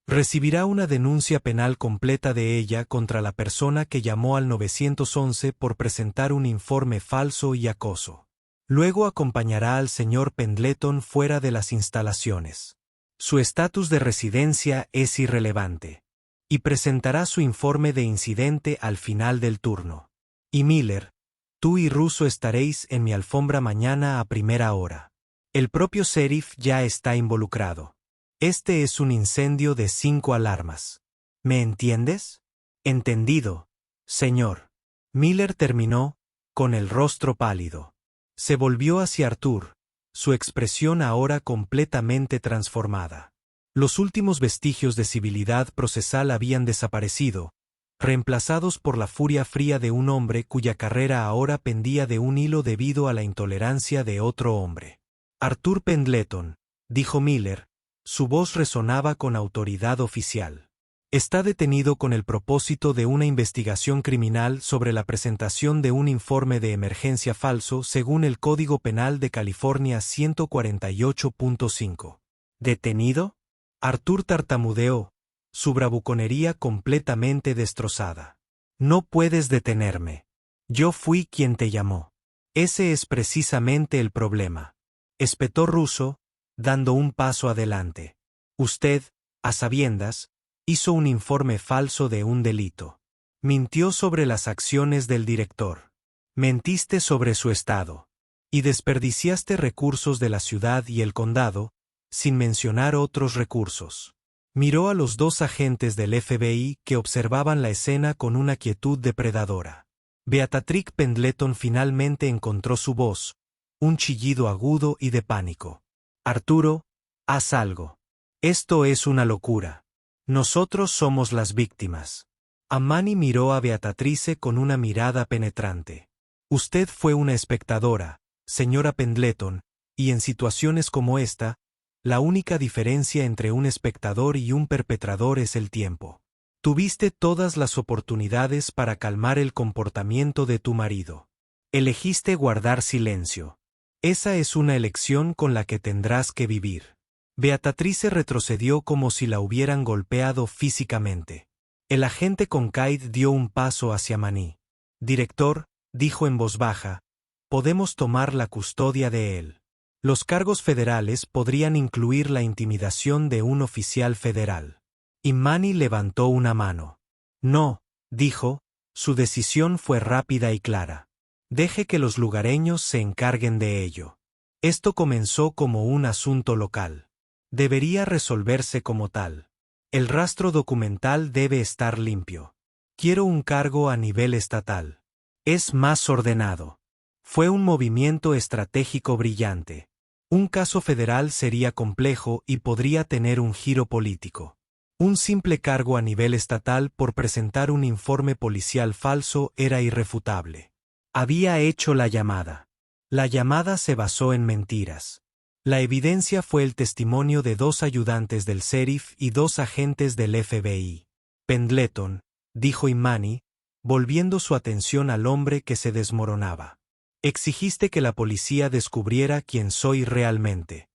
A: Recibirá una denuncia penal completa de ella contra la persona que llamó al 911 por presentar un informe falso y acoso. Luego acompañará al señor Pendleton fuera de las instalaciones. Su estatus de residencia es irrelevante. Y presentará su informe de incidente al final del turno. Y Miller, tú y Russo estaréis en mi alfombra mañana a primera hora. El propio sheriff ya está involucrado. Este es un incendio de 5 alarmas. ¿Me entiendes? Entendido, señor. Miller terminó, con el rostro pálido. Se volvió hacia Arthur, su expresión ahora completamente transformada. Los últimos vestigios de civilidad procesal habían desaparecido, reemplazados por la furia fría de un hombre cuya carrera ahora pendía de un hilo debido a la intolerancia de otro hombre. Arthur Pendleton, dijo Miller, su voz resonaba con autoridad oficial. Está detenido con el propósito de una investigación criminal sobre la presentación de un informe de emergencia falso según el Código Penal de California 148.5. ¿Detenido? Arthur tartamudeó, su bravuconería completamente destrozada. No puedes detenerme. Yo fui quien te llamó. Ese es precisamente el problema. Espetó Russo, dando un paso adelante. Usted, a sabiendas, hizo un informe falso de un delito. Mintió sobre las acciones del director. Mentiste sobre su estado. Y desperdiciaste recursos de la ciudad y el condado, sin mencionar otros recursos. Miró a los dos agentes del FBI que observaban la escena con una quietud depredadora. Beatrice Pendleton finalmente encontró su voz, un chillido agudo y de pánico. Arturo, haz algo. Esto es una locura. Nosotros somos las víctimas. Ammani miró a Beatrice con una mirada penetrante. Usted fue una espectadora, señora Pendleton, y en situaciones como esta, la única diferencia entre un espectador y un perpetrador es el tiempo. Tuviste todas las oportunidades para calmar el comportamiento de tu marido. Elegiste guardar silencio. Esa es una elección con la que tendrás que vivir. Beatrice retrocedió como si la hubieran golpeado físicamente. El agente Concaid dio un paso hacia Manny. Director, dijo en voz baja, podemos tomar la custodia de él. Los cargos federales podrían incluir la intimidación de un oficial federal. Y Manny levantó una mano. No, dijo, su decisión fue rápida y clara. Deje que los lugareños se encarguen de ello. Esto comenzó como un asunto local. Debería resolverse como tal. El rastro documental debe estar limpio. Quiero un cargo a nivel estatal. Es más ordenado. Fue un movimiento estratégico brillante. Un caso federal sería complejo y podría tener un giro político. Un simple cargo a nivel estatal por presentar un informe policial falso era irrefutable. Había hecho la llamada. La llamada se basó en mentiras. La evidencia fue el testimonio de 2 ayudantes del sheriff y 2 agentes del FBI. Pendleton, dijo Imani, volviendo su atención al hombre que se desmoronaba. Exigiste que la policía descubriera quién soy realmente.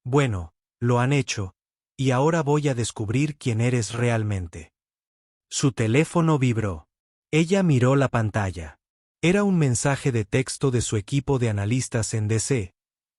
A: Bueno, lo han hecho, y ahora voy a descubrir quién eres realmente. Su teléfono vibró. Ella miró la pantalla. Era un mensaje de texto de su equipo de analistas en DC.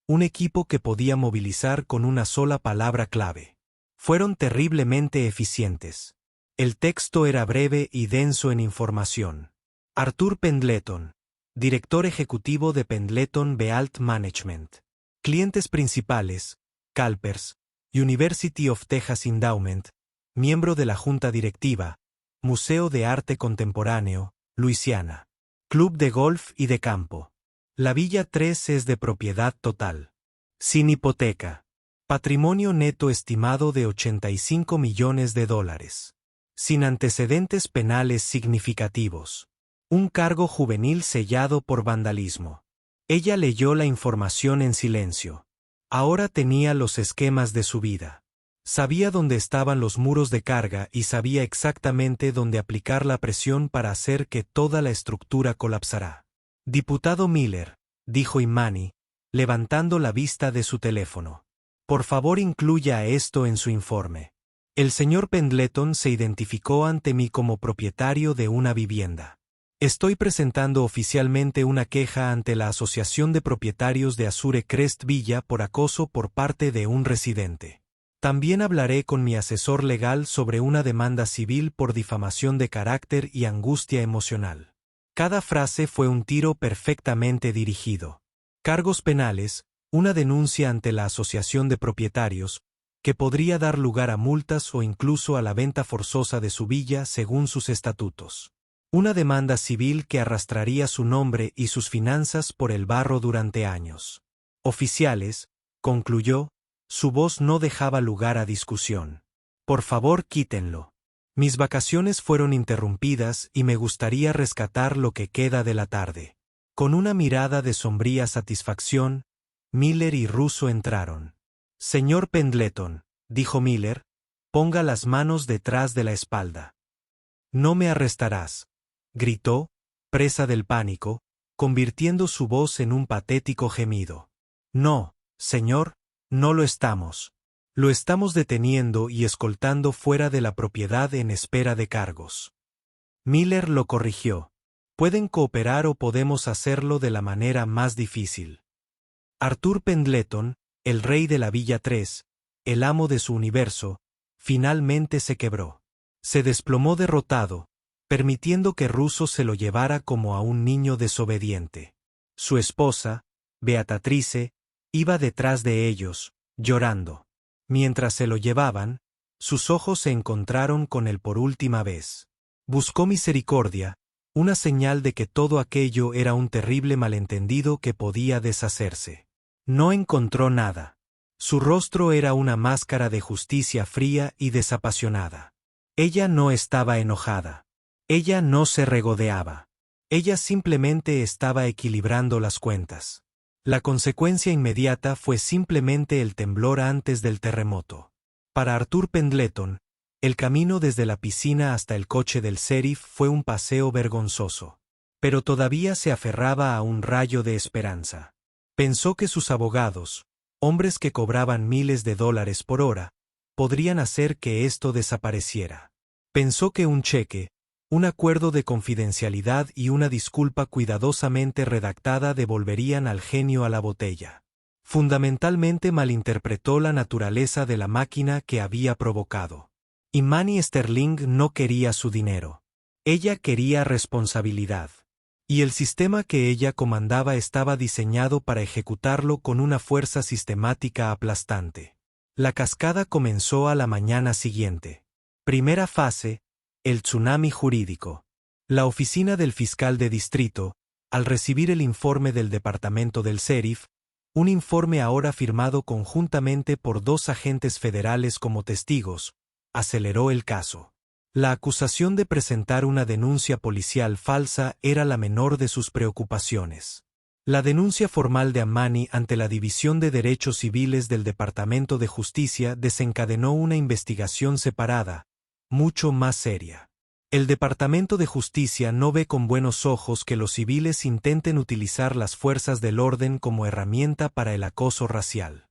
A: Un equipo que podía movilizar con una sola palabra clave. Fueron terriblemente eficientes. El texto era breve y denso en información. Arthur Pendleton, director ejecutivo de Pendleton Bealt Management. Clientes principales, CalPERS, University of Texas Endowment, miembro de la Junta Directiva, Museo de Arte Contemporáneo, Luisiana. Club de golf y de campo. La Villa 3 es de propiedad total. Sin hipoteca. Patrimonio neto estimado de $85 millones. Sin antecedentes penales significativos. Un cargo juvenil sellado por vandalismo. Ella leyó la información en silencio. Ahora tenía los esquemas de su vida. Sabía dónde estaban los muros de carga y sabía exactamente dónde aplicar la presión para hacer que toda la estructura colapsara. Diputado Miller, dijo Imani, levantando la vista de su teléfono. Por favor incluya esto en su informe. El señor Pendleton se identificó ante mí como propietario de una vivienda. Estoy presentando oficialmente una queja ante la Asociación de Propietarios de Azure Crest Villa por acoso por parte de un residente. También hablaré con mi asesor legal sobre una demanda civil por difamación de carácter y angustia emocional. Cada frase fue un tiro perfectamente dirigido. Cargos penales, una denuncia ante la Asociación de Propietarios, que podría dar lugar a multas o incluso a la venta forzosa de su villa según sus estatutos. Una demanda civil que arrastraría su nombre y sus finanzas por el barro durante años. Oficiales, concluyó, su voz no dejaba lugar a discusión. Por favor, quítenlo. Mis vacaciones fueron interrumpidas y me gustaría rescatar lo que queda de la tarde. Con una mirada de sombría satisfacción, Miller y Russo entraron. Señor Pendleton, dijo Miller, ponga las manos detrás de la espalda. No me arrestarás, gritó, presa del pánico, convirtiendo su voz en un patético gemido. No, señor, no lo estamos. Lo estamos deteniendo y escoltando fuera de la propiedad en espera de cargos. Miller lo corrigió. Pueden cooperar o podemos hacerlo de la manera más difícil. Arthur Pendleton, el rey de la Villa 3, el amo de su universo, finalmente se quebró. Se desplomó derrotado, permitiendo que Russo se lo llevara como a un niño desobediente. Su esposa, Beatrice, iba detrás de ellos, llorando. Mientras se lo llevaban, sus ojos se encontraron con él por última vez. Buscó misericordia, una señal de que todo aquello era un terrible malentendido que podía deshacerse. No encontró nada. Su rostro era una máscara de justicia fría y desapasionada. Ella no estaba enojada. Ella no se regodeaba. Ella simplemente estaba equilibrando las cuentas. La consecuencia inmediata fue simplemente el temblor antes del terremoto. Para Arthur Pendleton, el camino desde la piscina hasta el coche del sheriff fue un paseo vergonzoso. Pero todavía se aferraba a un rayo de esperanza. Pensó que sus abogados, Hombres que cobraban miles de dólares por hora, podrían hacer que esto desapareciera. Pensó que un cheque, un acuerdo de confidencialidad y una disculpa cuidadosamente redactada devolverían al genio a la botella. Fundamentalmente malinterpretó la naturaleza de la máquina que había provocado. Imani Sterling no quería su dinero. Ella quería responsabilidad. Y el sistema que ella comandaba estaba diseñado para ejecutarlo con una fuerza sistemática aplastante. La cascada comenzó a la mañana siguiente. Primera fase, el tsunami jurídico. La oficina del fiscal de distrito, al recibir el informe del departamento del sheriff, un informe ahora firmado conjuntamente por 2 agentes federales como testigos, aceleró el caso. La acusación de presentar una denuncia policial falsa era la menor de sus preocupaciones. La denuncia formal de Amani ante la División de Derechos Civiles del Departamento de Justicia desencadenó una investigación separada, mucho más seria. El Departamento de Justicia no ve con buenos ojos que los civiles intenten utilizar las fuerzas del orden como herramienta para el acoso racial.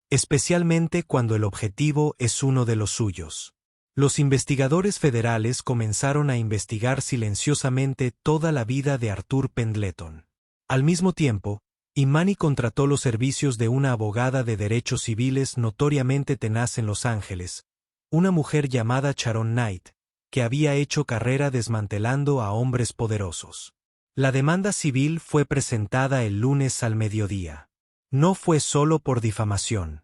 A: Especialmente cuando el objetivo es uno de los suyos. Los investigadores federales comenzaron a investigar silenciosamente toda la vida de Arthur Pendleton. Al mismo tiempo, Imani contrató los servicios de una abogada de derechos civiles notoriamente tenaz en Los Ángeles, una mujer llamada Sharon Knight, que había hecho carrera desmantelando a hombres poderosos. La demanda civil fue presentada el lunes al mediodía. No fue solo por difamación.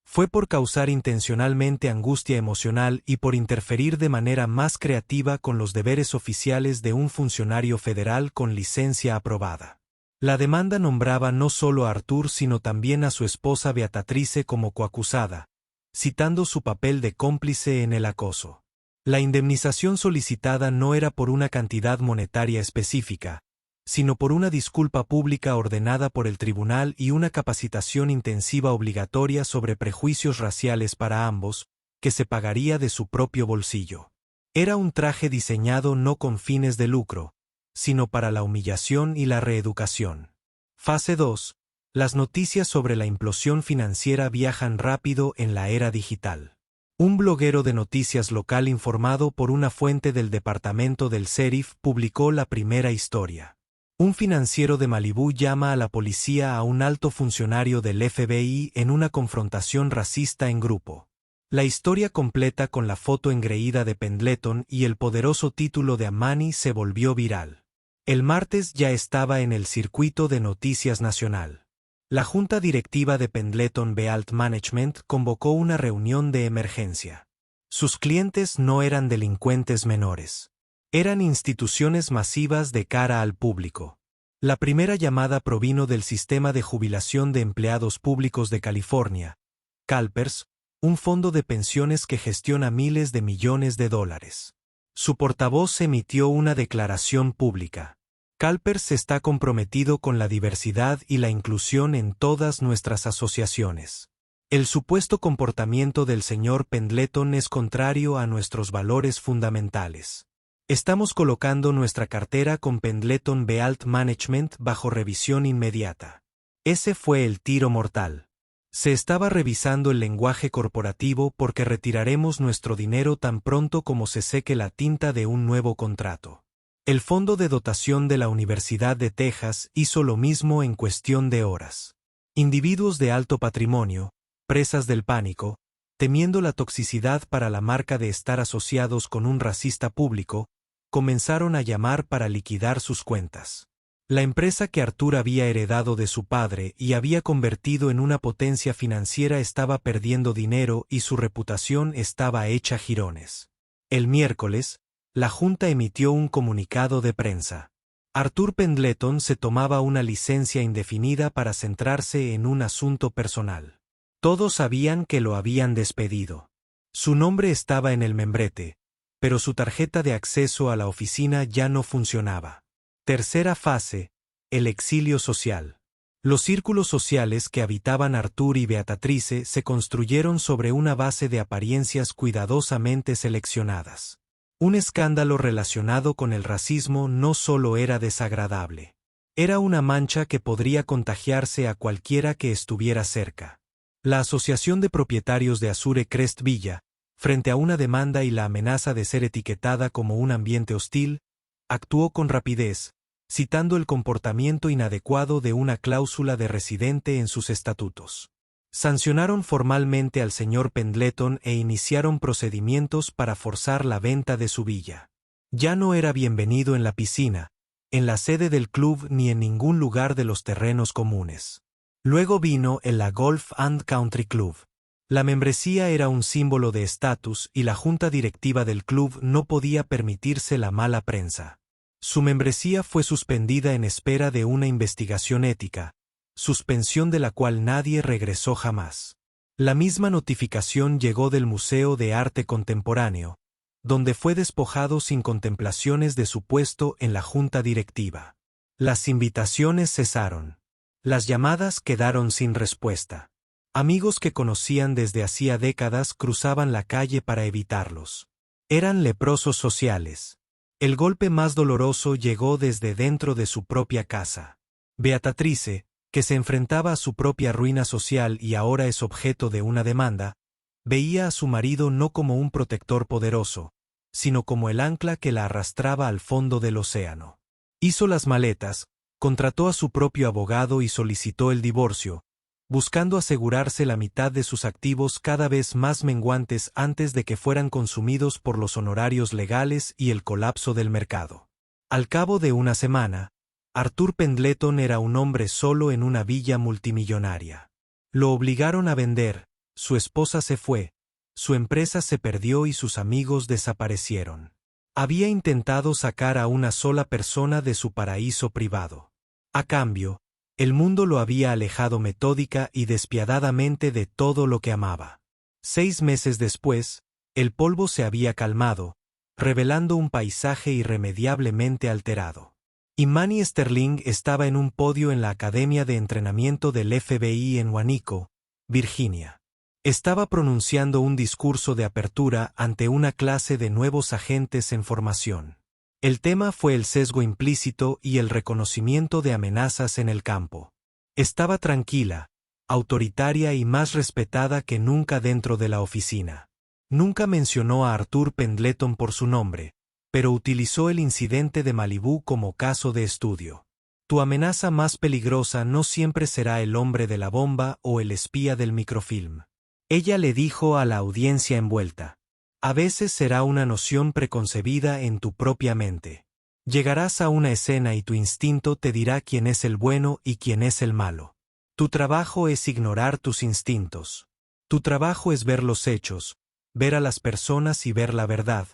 A: Fue por causar intencionalmente angustia emocional y por interferir de manera más creativa con los deberes oficiales de un funcionario federal con licencia aprobada. La demanda nombraba no solo a Arthur sino también a su esposa Beatrice como coacusada, citando su papel de cómplice en el acoso. La indemnización solicitada no era por una cantidad monetaria específica, sino por una disculpa pública ordenada por el tribunal y una capacitación intensiva obligatoria sobre prejuicios raciales para ambos, que se pagaría de su propio bolsillo. Era un traje diseñado no con fines de lucro, sino para la humillación y la reeducación. Fase 2. Las noticias sobre la implosión financiera viajan rápido en la era digital. Un bloguero de noticias local informado por una fuente del departamento del sheriff publicó la primera historia. Un financiero de Malibú llama a la policía a un alto funcionario del FBI en una confrontación racista en grupo. La historia completa con la foto engreída de Pendleton y el poderoso título de Amani se volvió viral. El martes ya estaba en el circuito de noticias nacional. La junta directiva de Pendleton Wealth Management convocó una reunión de emergencia. Sus clientes no eran delincuentes menores. Eran instituciones masivas de cara al público. La primera llamada provino del Sistema de Jubilación de Empleados Públicos de California, CalPERS, un fondo de pensiones que gestiona miles de millones de dólares. Su portavoz emitió una declaración pública. CalPERS está comprometido con la diversidad y la inclusión en todas nuestras asociaciones. El supuesto comportamiento del señor Pendleton es contrario a nuestros valores fundamentales. Estamos colocando nuestra cartera con Pendleton Wealth Management bajo revisión inmediata. Ese fue el tiro mortal. Se estaba revisando el lenguaje corporativo porque retiraremos nuestro dinero tan pronto como se seque la tinta de un nuevo contrato. El Fondo de Dotación de la Universidad de Texas hizo lo mismo en cuestión de horas. Individuos de alto patrimonio, presas del pánico, temiendo la toxicidad para la marca de estar asociados con un racista público, comenzaron a llamar para liquidar sus cuentas. La empresa que Arthur había heredado de su padre y había convertido en una potencia financiera estaba perdiendo dinero y su reputación estaba hecha jirones. El miércoles, la Junta emitió un comunicado de prensa. Arthur Pendleton se tomaba una licencia indefinida para centrarse en un asunto personal. Todos sabían que lo habían despedido. Su nombre estaba en el membrete, pero su tarjeta de acceso a la oficina ya no funcionaba. Tercera fase, el exilio social. Los círculos sociales que habitaban Arthur y Beatrice se construyeron sobre una base de apariencias cuidadosamente seleccionadas. Un escándalo relacionado con el racismo no solo era desagradable. Era una mancha que podría contagiarse a cualquiera que estuviera cerca. La Asociación de Propietarios de Azure Crest Villa, frente a una demanda y la amenaza de ser etiquetada como un ambiente hostil, actuó con rapidez, citando el comportamiento inadecuado de una cláusula de residente en sus estatutos. Sancionaron formalmente al señor Pendleton e iniciaron procedimientos para forzar la venta de su villa. Ya no era bienvenido en la piscina, en la sede del club ni en ningún lugar de los terrenos comunes. Luego vino el La Golf and Country Club. La membresía era un símbolo de estatus y la junta directiva del club no podía permitirse la mala prensa. Su membresía fue suspendida en espera de una investigación ética, suspensión de la cual nadie regresó jamás. La misma notificación llegó del Museo de Arte Contemporáneo, donde fue despojado sin contemplaciones de su puesto en la junta directiva. Las invitaciones cesaron. Las llamadas quedaron sin respuesta. Amigos que conocían desde hacía décadas cruzaban la calle para evitarlos. Eran leprosos sociales. El golpe más doloroso llegó desde dentro de su propia casa. Beatrice, que se enfrentaba a su propia ruina social y ahora es objeto de una demanda, veía a su marido no como un protector poderoso, sino como el ancla que la arrastraba al fondo del océano. Hizo las maletas, contrató a su propio abogado y solicitó el divorcio, buscando asegurarse la mitad de sus activos cada vez más menguantes antes de que fueran consumidos por los honorarios legales y el colapso del mercado. Al cabo de una semana, Arthur Pendleton era un hombre solo en una villa multimillonaria. Lo obligaron a vender, su esposa se fue, su empresa se perdió y sus amigos desaparecieron. Había intentado sacar a una sola persona de su paraíso privado. A cambio, el mundo lo había alejado metódica y despiadadamente de todo lo que amaba. 6 meses después, el polvo se había calmado, revelando un paisaje irremediablemente alterado. Imani Sterling estaba en un podio en la Academia de Entrenamiento del FBI en Waco, Virginia. Estaba pronunciando un discurso de apertura ante una clase de nuevos agentes en formación. El tema fue el sesgo implícito y el reconocimiento de amenazas en el campo. Estaba tranquila, autoritaria y más respetada que nunca dentro de la oficina. Nunca mencionó a Arthur Pendleton por su nombre, pero utilizó el incidente de Malibú como caso de estudio. Tu amenaza más peligrosa no siempre será el hombre de la bomba o el espía del microfilm. Ella le dijo a la audiencia envuelta. A veces será una noción preconcebida en tu propia mente. Llegarás a una escena y tu instinto te dirá quién es el bueno y quién es el malo. Tu trabajo es ignorar tus instintos. Tu trabajo es ver los hechos, ver a las personas y ver la verdad,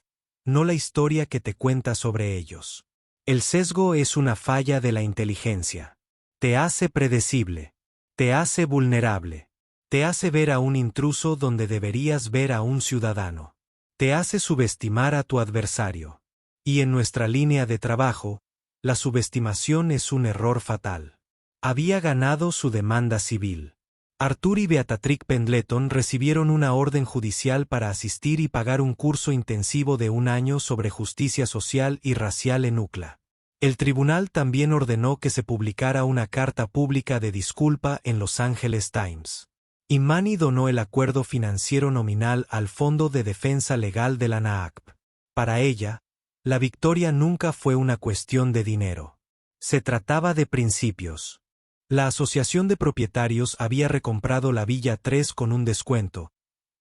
A: no la historia que te cuenta sobre ellos. El sesgo es una falla de la inteligencia. Te hace predecible. Te hace vulnerable. Te hace ver a un intruso donde deberías ver a un ciudadano. Te hace subestimar a tu adversario. Y en nuestra línea de trabajo, la subestimación es un error fatal. Había ganado su demanda civil. Arthur y Beatrice Pendleton recibieron una orden judicial para asistir y pagar un curso intensivo de 1 año sobre justicia social y racial en UCLA. El tribunal también ordenó que se publicara una carta pública de disculpa en Los Angeles Times. Imani donó el acuerdo financiero nominal al Fondo de Defensa Legal de la NAACP. Para ella, la victoria nunca fue una cuestión de dinero. Se trataba de principios. La Asociación de Propietarios había recomprado la Villa 3 con un descuento,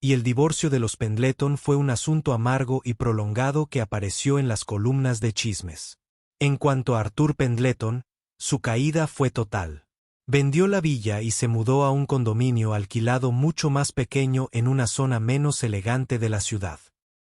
A: y el divorcio de los Pendleton fue un asunto amargo y prolongado que apareció en las columnas de chismes. En cuanto a Arthur Pendleton, su caída fue total. Vendió la villa y se mudó a un condominio alquilado mucho más pequeño en una zona menos elegante de la ciudad.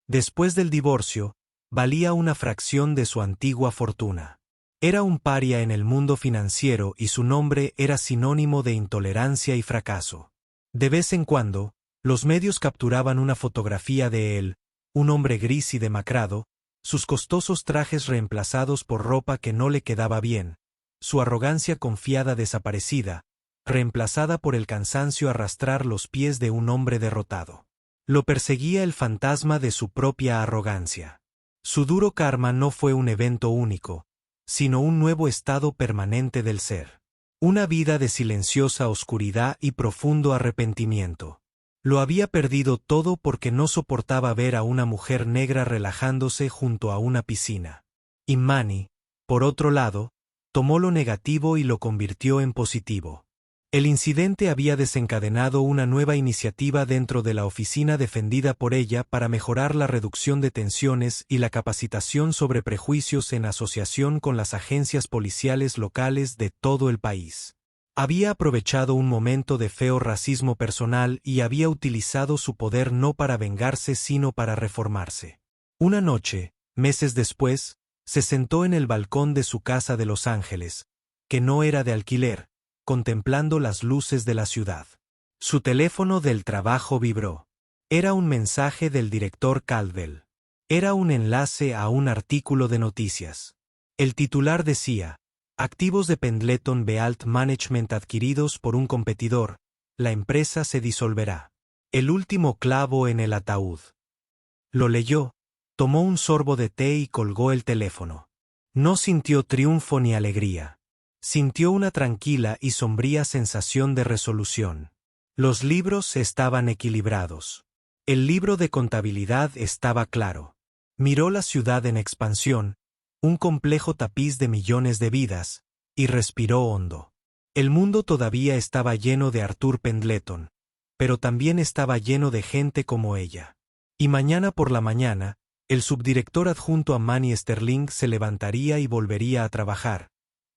A: Después del divorcio, valía una fracción de su antigua fortuna. Era un paria en el mundo financiero y su nombre era sinónimo de intolerancia y fracaso. De vez en cuando, los medios capturaban una fotografía de él, un hombre gris y demacrado, sus costosos trajes reemplazados por ropa que no le quedaba bien, su arrogancia confiada desaparecida, reemplazada por el cansancio arrastrar los pies de un hombre derrotado. Lo perseguía el fantasma de su propia arrogancia. Su duro karma no fue un evento único, sino un nuevo estado permanente del ser. Una vida de silenciosa oscuridad y profundo arrepentimiento. Lo había perdido todo porque no soportaba ver a una mujer negra relajándose junto a una piscina. Y Manny, por otro lado, tomó lo negativo y lo convirtió en positivo. El incidente había desencadenado una nueva iniciativa dentro de la oficina defendida por ella para mejorar la reducción de tensiones y la capacitación sobre prejuicios en asociación con las agencias policiales locales de todo el país. Había aprovechado un momento de feo racismo personal y había utilizado su poder no para vengarse sino para reformarse. Una noche, meses después, se sentó en el balcón de su casa de Los Ángeles, que no era de alquiler, contemplando las luces de la ciudad. Su teléfono del trabajo vibró. Era un mensaje del director Caldwell. Era un enlace a un artículo de noticias. El titular decía: activos de Pendleton Bealt Management adquiridos por un competidor, la empresa se disolverá. El último clavo en el ataúd. Lo leyó, tomó un sorbo de té y colgó el teléfono. No sintió triunfo ni alegría. Sintió una tranquila y sombría sensación de resolución. Los libros estaban equilibrados. El libro de contabilidad estaba claro. Miró la ciudad en expansión, un complejo tapiz de millones de vidas, y respiró hondo. El mundo todavía estaba lleno de Arthur Pendleton, pero también estaba lleno de gente como ella. Y mañana por la mañana, el subdirector adjunto a Manny Sterling se levantaría y volvería a trabajar,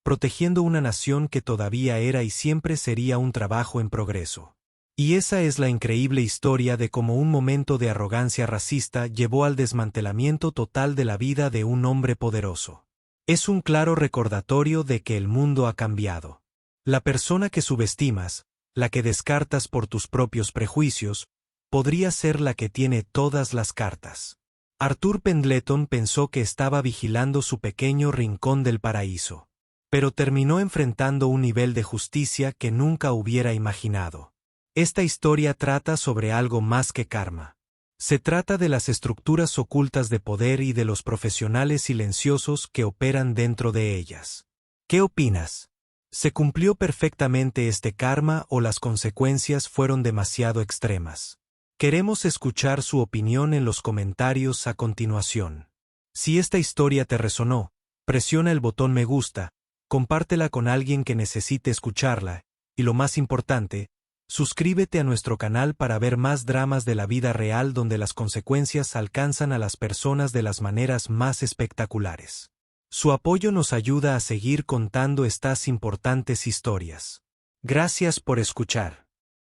A: protegiendo una nación que todavía era y siempre sería un trabajo en progreso. Y esa es la increíble historia de cómo un momento de arrogancia racista llevó al desmantelamiento total de la vida de un hombre poderoso. Es un claro recordatorio de que el mundo ha cambiado. La persona que subestimas, la que descartas por tus propios prejuicios, podría ser la que tiene todas las cartas. Arthur Pendleton pensó que estaba vigilando su pequeño rincón del paraíso. Pero terminó enfrentando un nivel de justicia que nunca hubiera imaginado. Esta historia trata sobre algo más que karma. Se trata de las estructuras ocultas de poder y de los profesionales silenciosos que operan dentro de ellas. ¿Qué opinas? ¿Se cumplió perfectamente este karma o las consecuencias fueron demasiado extremas? Queremos escuchar su opinión en los comentarios a continuación. Si esta historia te resonó, presiona el botón me gusta, compártela con alguien que necesite escucharla, y lo más importante, suscríbete a nuestro canal para ver más dramas de la vida real donde las consecuencias alcanzan a las personas de las maneras más espectaculares. Su apoyo nos ayuda a seguir contando estas importantes historias. Gracias por escuchar.